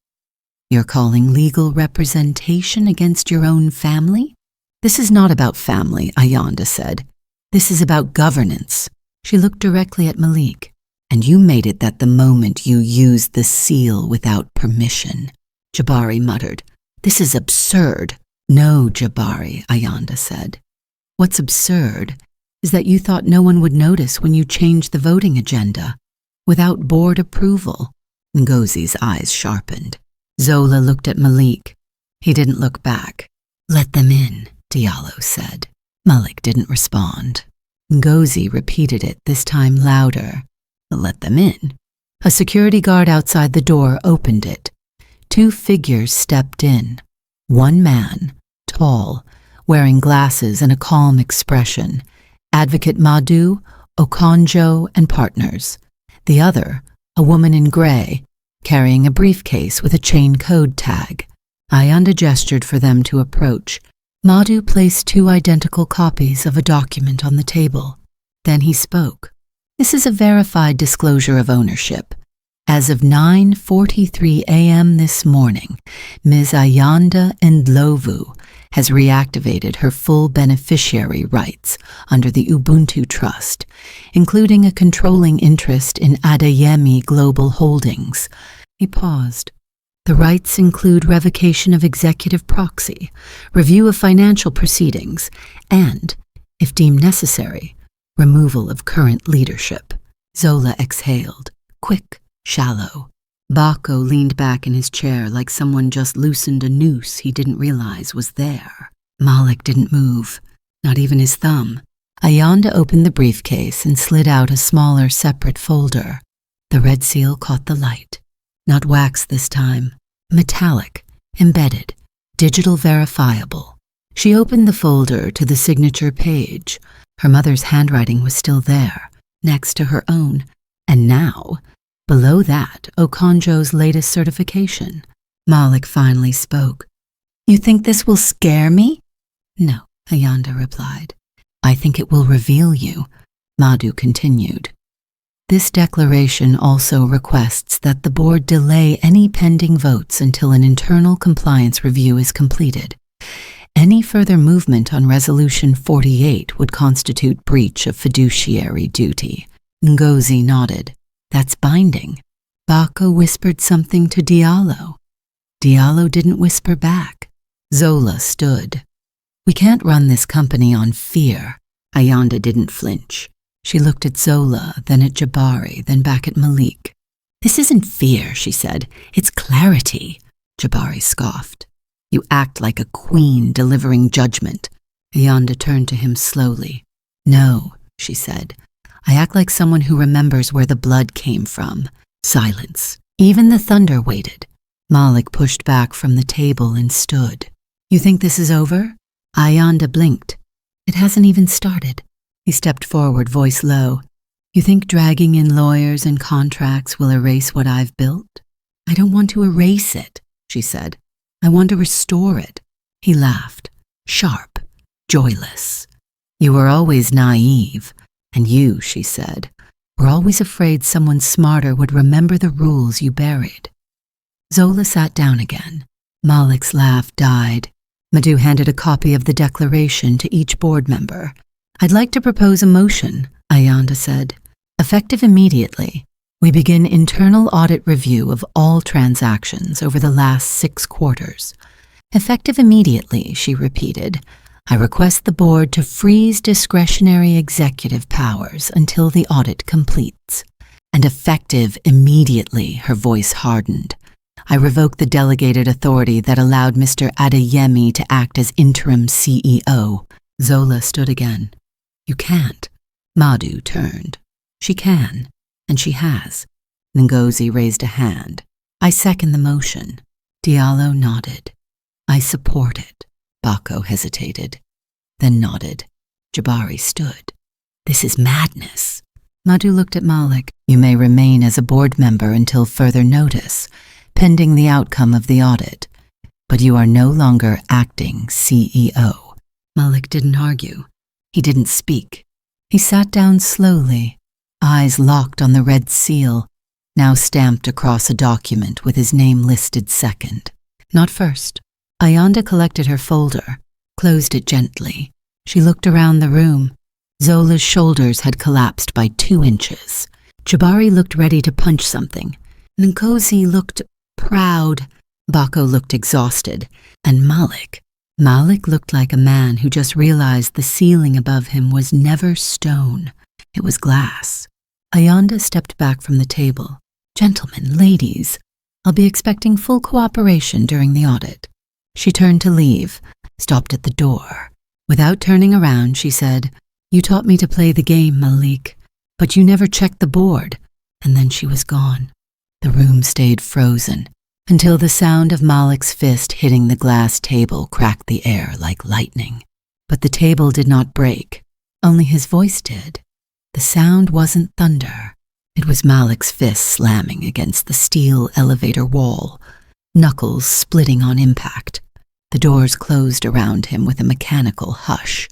A: You're calling legal representation against your own family? This is not about family, Ayanda said. This is about governance. She looked directly at Malik. And you made it that the moment you used the seal without permission. Jabari muttered. This is absurd. No, Jabari, Ayanda said. What's absurd is that you thought no one would notice when you changed the voting agenda, without board approval. Ngozi's eyes sharpened. Zola looked at Malik. He didn't look back. Let them in, Diallo said. Malik didn't respond. Ngozi repeated it, this time louder. Let them in. A security guard outside the door opened it. Two figures stepped in. One man, tall, wearing glasses and a calm expression. Advocate Madhu, Okonjo, and partners. The other, a woman in gray, carrying a briefcase with a chain code tag. Ayanda gestured for them to approach. Madhu placed two identical copies of a document on the table. Then he spoke. This is a verified disclosure of ownership. As of 9:43 a.m. this morning, Ms. Ayanda Ndlovu has reactivated her full beneficiary rights under the Ubuntu Trust, including a controlling interest in Adeyemi Global Holdings. He paused. The rights include revocation of executive proxy, review of financial proceedings, and, if deemed necessary, removal of current leadership. Zola exhaled, quick, shallow. Bako leaned back in his chair like someone just loosened a noose he didn't realize was there. Malik didn't move, not even his thumb. Ayanda opened the briefcase and slid out a smaller, separate folder. The red seal caught the light. Not wax this time. Metallic, embedded, digital verifiable. She opened the folder to the signature page. Her mother's handwriting was still there, next to her own, and now, below that, Okonjo's latest certification. Malik finally spoke. You think this will scare me? No, Ayanda replied. I think it will reveal you, Madhu continued. This declaration also requests that the board delay any pending votes until an internal compliance review is completed. Any further movement on Resolution 48 would constitute breach of fiduciary duty. Ngozi nodded. That's binding. Bako whispered something to Diallo. Diallo didn't whisper back. Zola stood. We can't run this company on fear. Ayanda didn't flinch. She looked at Zola, then at Jabari, then back at Malik. This isn't fear, she said. It's clarity. Jabari scoffed. You act like a queen delivering judgment. Ayanda turned to him slowly. No, she said. I act like someone who remembers where the blood came from. Silence. Even the thunder waited. Malik pushed back from the table and stood. You think this is over? Ayanda blinked. It hasn't even started. He stepped forward, voice low. You think dragging in lawyers and contracts will erase what I've built? I don't want to erase it, she said. I want to restore it. He laughed, sharp, joyless. You were always naive, and you, she said, were always afraid someone smarter would remember the rules you buried. Zola sat down again. Malik's laugh died. Madhu handed a copy of the declaration to each board member. "I'd like to propose a motion," Ayanda said. "Effective immediately, we begin internal audit review of all transactions over the last 6 quarters. Effective immediately," she repeated. "I request the board to freeze discretionary executive powers until the audit completes." And effective immediately, her voice hardened. "I revoke the delegated authority that allowed Mr. Adeyemi to act as interim CEO. Zola stood again. "You can't." Madhu turned. "She can, and she has." Ngozi raised a hand. "I second the motion." Diallo nodded. "I support it." Bako hesitated, then nodded. Jabari stood. "This is madness." Madhu looked at Malik. "You may remain as a board member until further notice, pending the outcome of the audit, but you are no longer acting CEO." Malik didn't argue. He didn't speak. He sat down slowly, eyes locked on the red seal, now stamped across a document with his name listed second. Not first. Ayanda collected her folder, closed it gently. She looked around the room. Zola's shoulders had collapsed by 2 inches. Jabari looked ready to punch something. Ngozi looked proud. Bako looked exhausted. And Malik looked like a man who just realized the ceiling above him was never stone. It was glass. Ayanda stepped back from the table. "Gentlemen, ladies, I'll be expecting full cooperation during the audit." She turned to leave, stopped at the door. Without turning around, she said, "You taught me to play the game, Malik, but you never checked the board." And then she was gone. The room stayed frozen until the sound of Malik's fist hitting the glass table cracked the air like lightning. But the table did not break. Only his voice did. The sound wasn't thunder. It was Malik's fist slamming against the steel elevator wall, knuckles splitting on impact. The doors closed around him with a mechanical hush.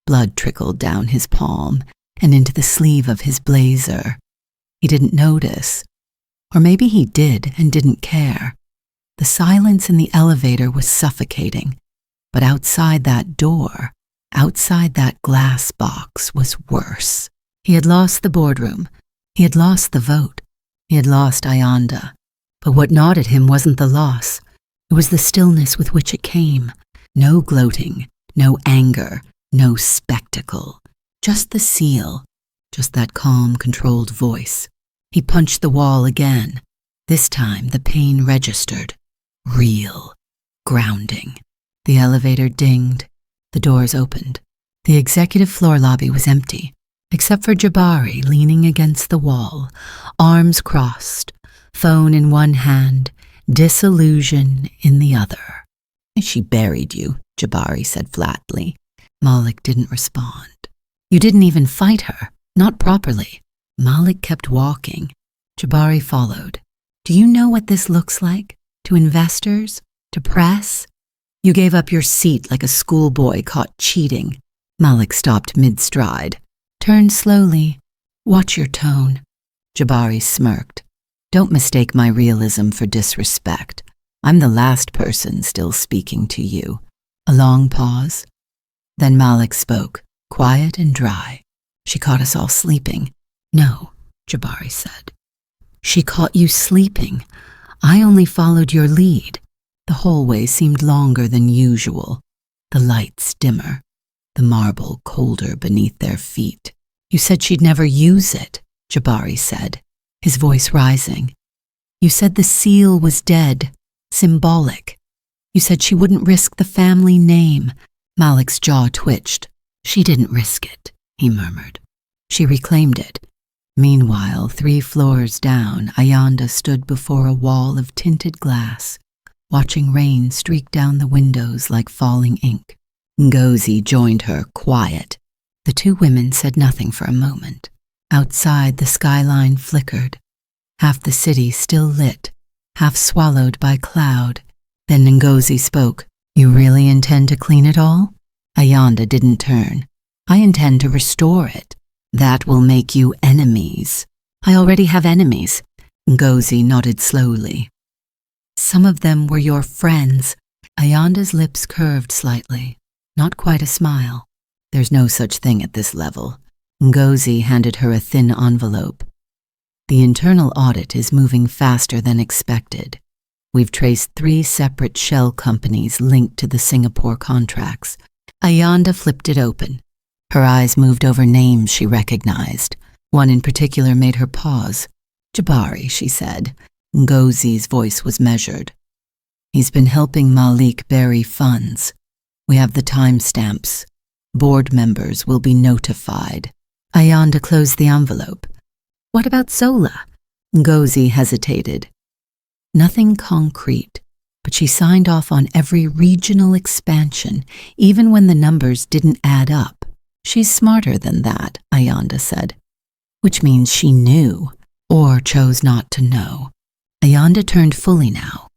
A: Blood trickled down his palm and into the sleeve of his blazer. He didn't notice. Or maybe he did and didn't care. The silence in the elevator was suffocating. But outside that door, outside that glass box, was worse. He had lost the boardroom. He had lost the vote. He had lost Ayanda. But what gnawed at him wasn't the loss. It was the stillness with which it came. No gloating, no anger, no spectacle. Just the seal, just that calm, controlled voice. He punched the wall again. This time the pain registered. Real. Grounding. The elevator dinged. The doors opened. The executive floor lobby was empty, except for Jabari leaning against the wall, arms crossed, phone in one hand, disillusion in the other. "She buried you," Jabari said flatly. Malik didn't respond. "You didn't even fight her, not properly." Malik kept walking. Jabari followed. "Do you know what this looks like? To investors? To press? You gave up your seat like a schoolboy caught cheating." Malik stopped mid-stride. "Turn slowly. Watch your tone." Jabari smirked. "Don't mistake my realism for disrespect. I'm the last person still speaking to you." A long pause. Then Malik spoke, quiet and dry. "She caught us all sleeping." "No," Jabari said. "She caught you sleeping. I only followed your lead." The hallway seemed longer than usual, the lights dimmer, the marble colder beneath their feet. "You said she'd never use it," Jabari said, his voice rising. "You said the seal was dead, symbolic. You said she wouldn't risk the family name." Malik's jaw twitched. "She didn't risk it," he murmured. "She reclaimed it." Meanwhile, 3 floors down, Ayanda stood before a wall of tinted glass, watching rain streak down the windows like falling ink. Ngozi joined her, quiet. The 2 women said nothing for a moment. Outside, the skyline flickered, half the city still lit, half swallowed by cloud. Then Ngozi spoke. "You really intend to clean it all?" Ayanda didn't turn. "I intend to restore it. That will make you enemies." "I already have enemies." Ngozi nodded slowly. Some of them were your friends. Ayanda's lips curved slightly, not quite a smile. There's no such thing at this level. Ngozi handed her a thin envelope. The internal audit is moving faster than expected. We've traced 3 separate shell companies linked to the Singapore contracts. Ayanda flipped it open. Her eyes moved over names she recognized. One in particular made her pause. Jabari, she said. Ngozi's voice was measured. He's been helping Malik bury funds. We have the timestamps. Board members will be notified. Ayanda closed the envelope. What about Zola? Ngozi hesitated. Nothing concrete, but she signed off on every regional expansion, even when the numbers didn't add up. She's smarter than that, Ayanda said. Which means she knew, or chose not to know. Ayanda turned fully now,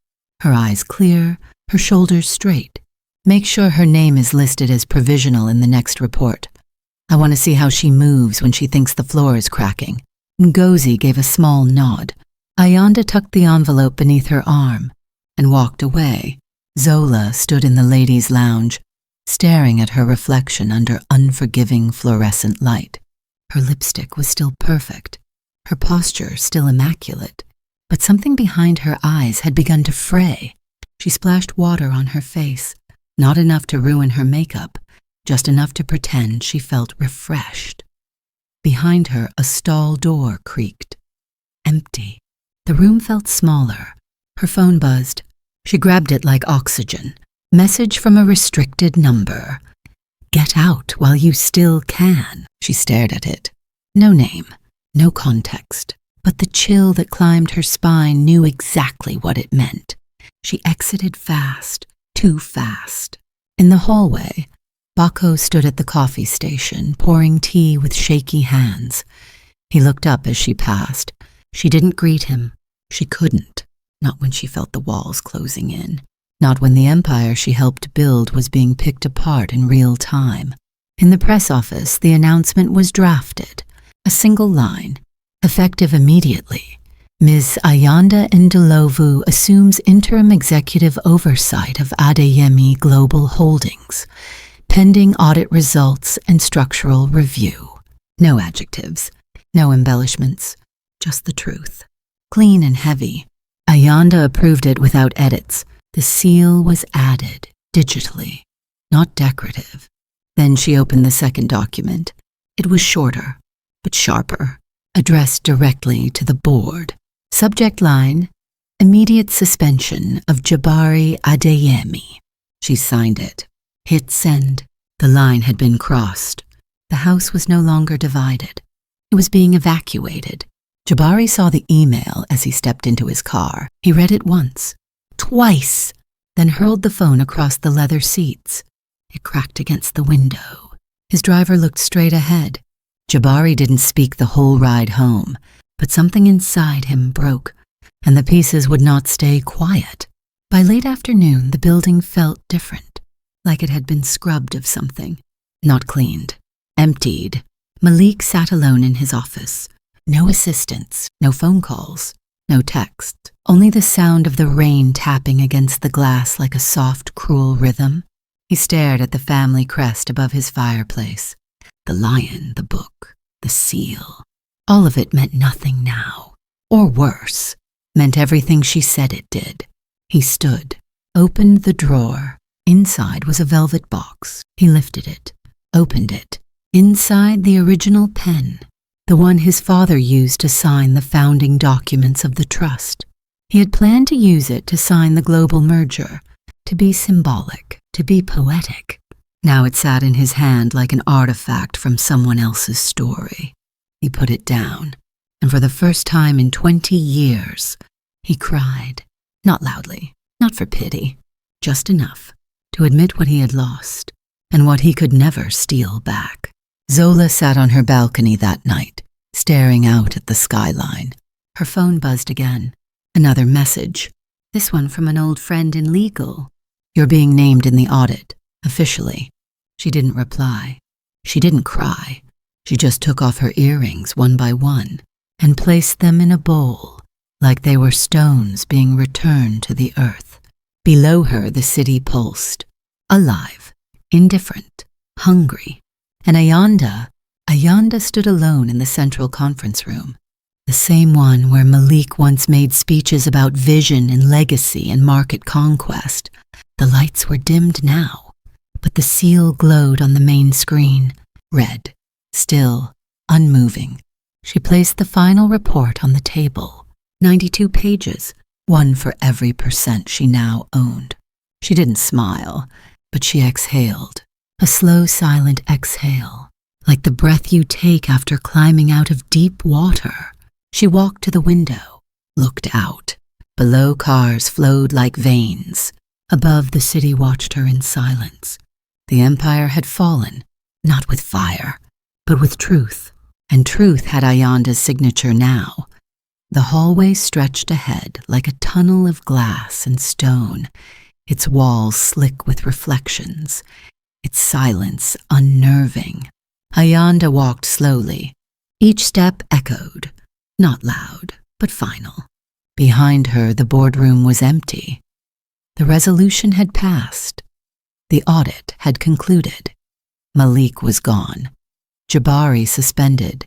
A: her eyes clear, her shoulders straight. Make sure her name is listed as provisional in the next report. I want to see how she moves when she thinks the floor is cracking. Ngozi gave a small nod. Ayanda tucked the envelope beneath her arm and walked away. Zola stood in the ladies' lounge, staring at her reflection under unforgiving fluorescent light. Her lipstick was still perfect, her posture still immaculate, but something behind her eyes had begun to fray. She splashed water on her face, not enough to ruin her makeup, just enough to pretend she felt refreshed. Behind her, a stall door creaked. Empty. The room felt smaller. Her phone buzzed. She grabbed it like oxygen. Message from a restricted number. Get out while you still can. She stared at it. No name, no context, but the chill that climbed her spine knew exactly what it meant. She exited fast, too fast. In the hallway, Bako stood at the coffee station, pouring tea with shaky hands. He looked up as she passed. She didn't greet him. She couldn't, not when she felt the walls closing in. Not when the empire she helped build was being picked apart in real time. In the press office, the announcement was drafted. A single line, effective immediately. Ms. Ayanda Ndlovu assumes interim executive oversight of Adeyemi Global Holdings, pending audit results and structural review. No adjectives, no embellishments, just the truth. Clean and heavy. Ayanda approved it without edits. The seal was added, digitally, not decorative. Then she opened the second document. It was shorter, but sharper, addressed directly to the board. Subject line, immediate suspension of Jabari Adeyemi. She signed it. Hit send. The line had been crossed. The house was no longer divided. It was being evacuated. Jabari saw the email as he stepped into his car. He read it once, twice, then hurled the phone across the leather seats. It cracked against the window. His driver looked straight ahead. Jabari didn't speak the whole ride home, but something inside him broke, and the pieces would not stay quiet. By late afternoon, the building felt different, like it had been scrubbed of something. Not cleaned, emptied. Malik sat alone in his office. No assistants, no phone calls, no text. Only the sound of the rain tapping against the glass like a soft, cruel rhythm. He stared at the family crest above his fireplace. The lion, the book, the seal. All of it meant nothing now. Or worse, meant everything she said it did. He stood, opened the drawer. Inside was a velvet box. He lifted it, opened it. Inside, the original pen, the one his father used to sign the founding documents of the trust. He had planned to use it to sign the global merger, to be symbolic, to be poetic. Now it sat in his hand like an artifact from someone else's story. He put it down, and for the first time in 20 years, he cried. Not loudly, not for pity, just enough to admit what he had lost and what he could never steal back. Zola sat on her balcony that night, staring out at the skyline. Her phone buzzed again. Another message. This one from an old friend in legal. You're being named in the audit, officially. She didn't reply. She didn't cry. She just took off her earrings one by one and placed them in a bowl like they were stones being returned to the earth. Below her, the city pulsed, alive, indifferent, hungry. And Ayanda stood alone in the central conference room, the same one where Malik once made speeches about vision and legacy and market conquest. The lights were dimmed now, but the seal glowed on the main screen, red, still, unmoving. She placed the final report on the table, 92 pages, one for every % she now owned. She didn't smile, but she exhaled, a slow, silent exhale, like the breath you take after climbing out of deep water. She walked to the window, looked out. Below, cars flowed like veins. Above, the city watched her in silence. The empire had fallen, not with fire, but with truth. And truth had Ayanda's signature now. The hallway stretched ahead like a tunnel of glass and stone, its walls slick with reflections, its silence unnerving. Ayanda walked slowly. Each step echoed, not loud, but final. Behind her, the boardroom was empty. The resolution had passed. The audit had concluded. Malik was gone. Jabari suspended.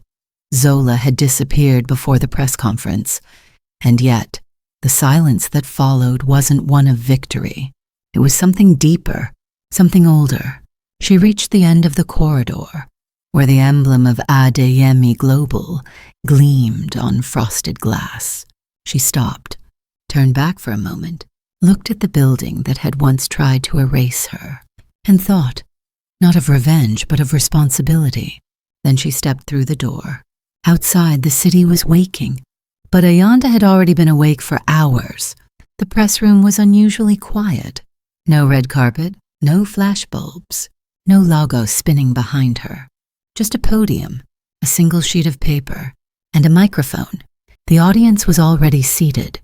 A: Zola had disappeared before the press conference. And yet, the silence that followed wasn't one of victory. It was something deeper, something older. She reached the end of the corridor, where the emblem of Adeyemi Global gleamed on frosted glass. She stopped, turned back for a moment, looked at the building that had once tried to erase her, and thought, not of revenge, but of responsibility. Then she stepped through the door. Outside, the city was waking, but Ayanda had already been awake for hours. The press room was unusually quiet. No red carpet, no flashbulbs, no logo spinning behind her. Just a podium, a single sheet of paper, and a microphone. The audience was already seated.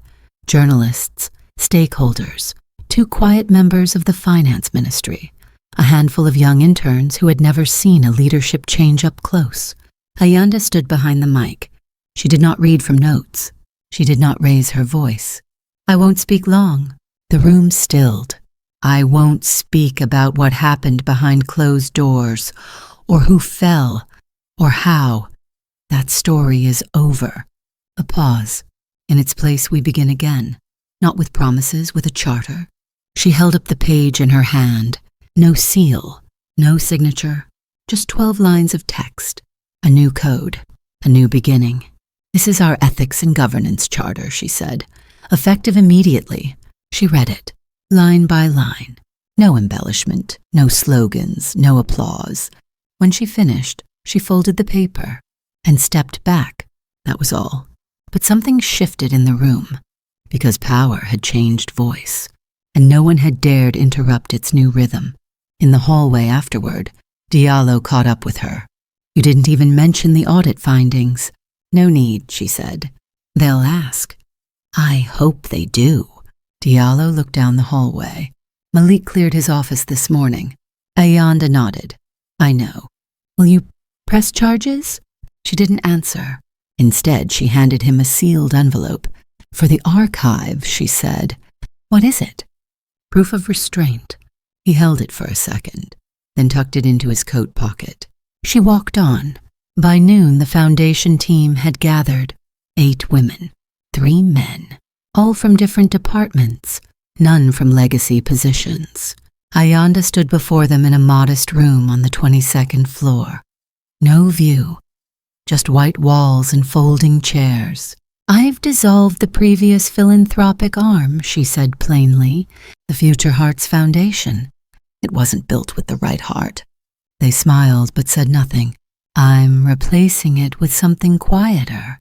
A: Journalists, stakeholders, 2 quiet members of the finance ministry, a handful of young interns who had never seen a leadership change up close. Ayanda stood behind the mic. She did not read from notes. She did not raise her voice. "I won't speak long." The room stilled. "I won't speak about what happened behind closed doors, or who fell, or how. That story is over." A pause. In its place, we begin again. Not with promises, with a charter. She held up the page in her hand. No seal, no signature, just 12 lines of text. A new code, a new beginning. "This is our ethics and governance charter," she said. "Effective immediately." She read it, line by line. No embellishment, no slogans, no applause. When she finished, she folded the paper and stepped back. That was all. But something shifted in the room, because power had changed voice, and no one had dared interrupt its new rhythm. In the hallway afterward, Diallo caught up with her. "You didn't even mention the audit findings." "No need," she said. "They'll ask." "I hope they do." Diallo looked down the hallway. "Malik cleared his office this morning." Ayanda nodded. "I know. Will you press charges?" She didn't answer. Instead, she handed him a sealed envelope. "For the archive," she said. "What is it?" "Proof of restraint." He held it for a second, then tucked it into his coat pocket. She walked on. By noon, the foundation team had gathered. 8 women, 3 men, all from different departments, none from legacy positions. Ayanda stood before them in a modest room on the 22nd floor. No view, just white walls and folding chairs. "I've dissolved the previous philanthropic arm," she said plainly, "the Future Hearts Foundation. It wasn't built with the right heart." They smiled but said nothing. "I'm replacing it with something quieter,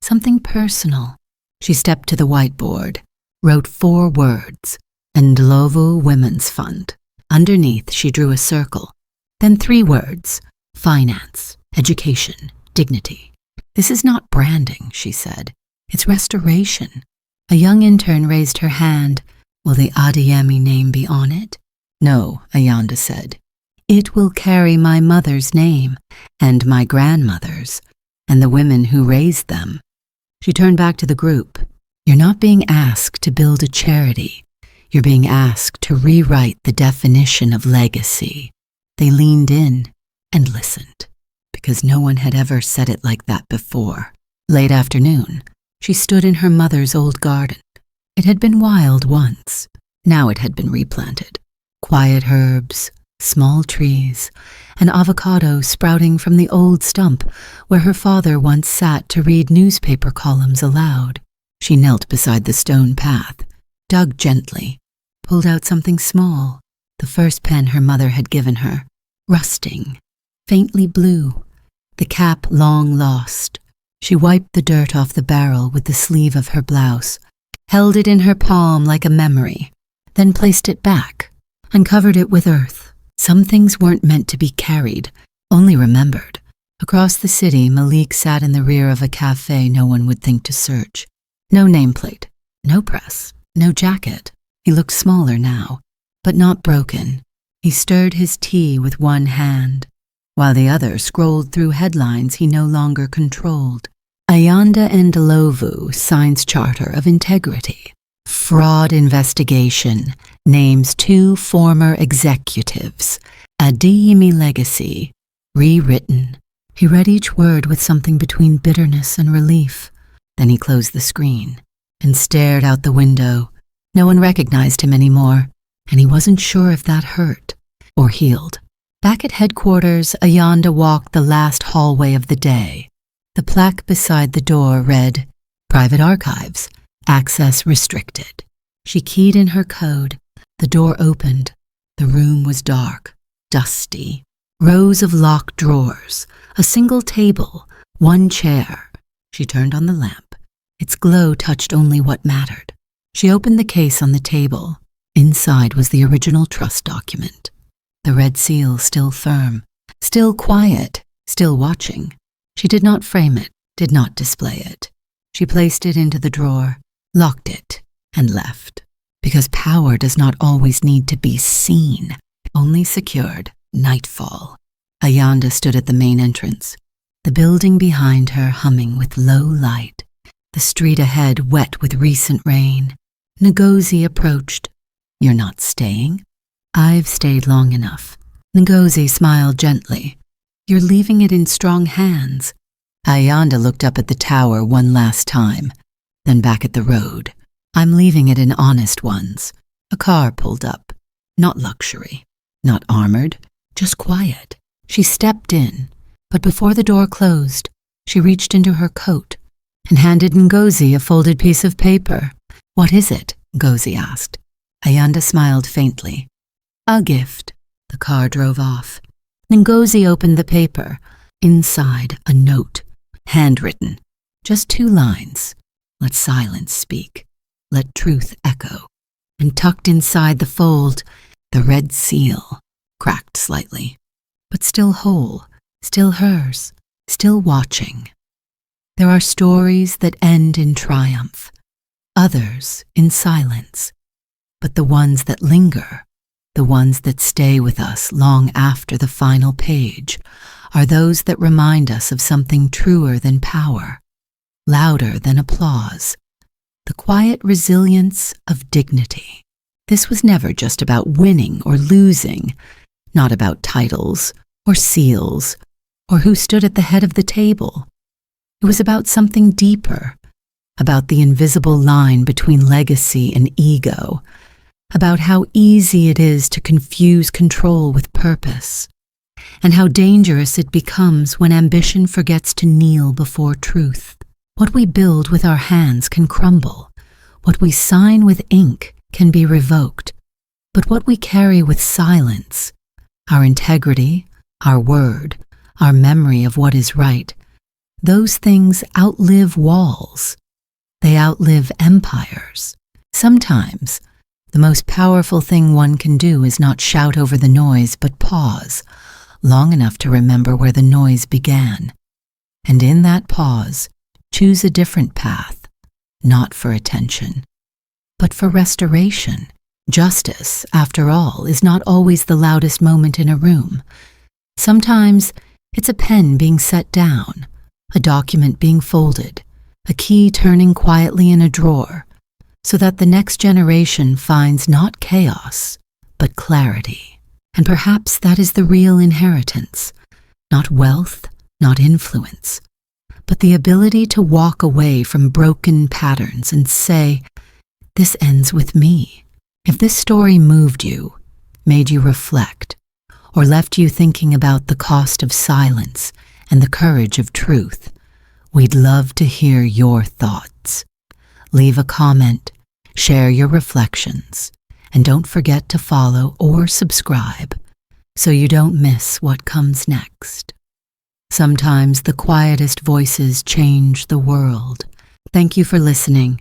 A: something personal." She stepped to the whiteboard, wrote 4 words, Ndlovu Women's Fund. Underneath, she drew a circle. Then 3 words, finance, education, dignity. "This is not branding," she said. "It's restoration." A young intern raised her hand. "Will the Adeyemi name be on it?" "No," Ayanda said. "It will carry my mother's name, and my grandmother's, and the women who raised them." She turned back to the group. You're not being asked to build a charity. You're being asked to rewrite the definition of legacy. They leaned in and listened, because no one had ever said it like that before. Late afternoon, she stood in her mother's old garden. It had been wild once. Now it had been replanted. Quiet herbs, small trees, an avocado sprouting from the old stump where her father once sat to read newspaper columns aloud. She knelt beside the stone path, dug gently, pulled out something small, the first pen her mother had given her, rusting, faintly blue, the cap long lost. She wiped the dirt off the barrel with the sleeve of her blouse, held it in her palm like a memory, then placed it back and covered it with earth. Some things weren't meant to be carried, only remembered. Across the city, Malik sat in the rear of a cafe no one would think to search. No nameplate, no press, no jacket. He looked smaller now, but not broken. He stirred his tea with one hand, while the other scrolled through headlines he no longer controlled. Ayanda Ndlovu signs Charter of Integrity. Fraud investigation names 2 former executives. Adeyemi legacy, rewritten. He read each word with something between bitterness and relief. Then he closed the screen and stared out the window. No one recognized him anymore, and he wasn't sure if that hurt or healed. Back at headquarters, Ayanda walked the last hallway of the day. The plaque beside the door read, "Private Archives, Access Restricted." She keyed in her code. The door opened. The room was dark, dusty. Rows of locked drawers, a single table, one chair. She turned on the lamp. Its glow touched only what mattered. She opened the case on the table. Inside was the original trust document. The red seal still firm, still quiet, still watching. She did not frame it, did not display it. She placed it into the drawer, locked it, and left. Because power does not always need to be seen, only secured. Nightfall. Ayanda stood at the main entrance, the building behind her humming with low light, the street ahead wet with recent rain. Ngozi approached. "You're not staying?" "I've stayed long enough." Ngozi smiled gently. "You're leaving it in strong hands." Ayanda looked up at the tower one last time, then back at the road. "I'm leaving it in honest ones." A car pulled up. Not luxury, not armored, just quiet. She stepped in, but before the door closed, she reached into her coat and handed Ngozi a folded piece of paper. "What is it?" Ngozi asked. Ayanda smiled faintly. "A gift." The car drove off. Ngozi opened the paper. Inside, a note, handwritten. Just 2 lines. "Let silence speak. Let truth echo." And tucked inside the fold, the red seal, cracked slightly, but still whole, still hers, still watching. There are stories that end in triumph, others in silence, but the ones that linger, the ones that stay with us long after the final page, are those that remind us of something truer than power, louder than applause, the quiet resilience of dignity. This was never just about winning or losing, not about titles or seals or who stood at the head of the table. It was about something deeper, about the invisible line between legacy and ego, about how easy it is to confuse control with purpose, and how dangerous it becomes when ambition forgets to kneel before truth. What we build with our hands can crumble. What we sign with ink can be revoked. But what we carry with silence, our integrity, our word, our memory of what is right, those things outlive walls. They outlive empires. Sometimes, the most powerful thing one can do is not shout over the noise, but pause, long enough to remember where the noise began. And in that pause, choose a different path, not for attention, but for restoration. Justice, after all, is not always the loudest moment in a room. Sometimes it's a pen being set down, a document being folded, a key turning quietly in a drawer, so that the next generation finds not chaos, but clarity. And perhaps that is the real inheritance, not wealth, not influence, but the ability to walk away from broken patterns and say, "This ends with me." If this story moved you, made you reflect, or left you thinking about the cost of silence and the courage of truth, we'd love to hear your thoughts. Leave a comment, share your reflections, and don't forget to follow or subscribe so you don't miss what comes next. Sometimes the quietest voices change the world. Thank you for listening.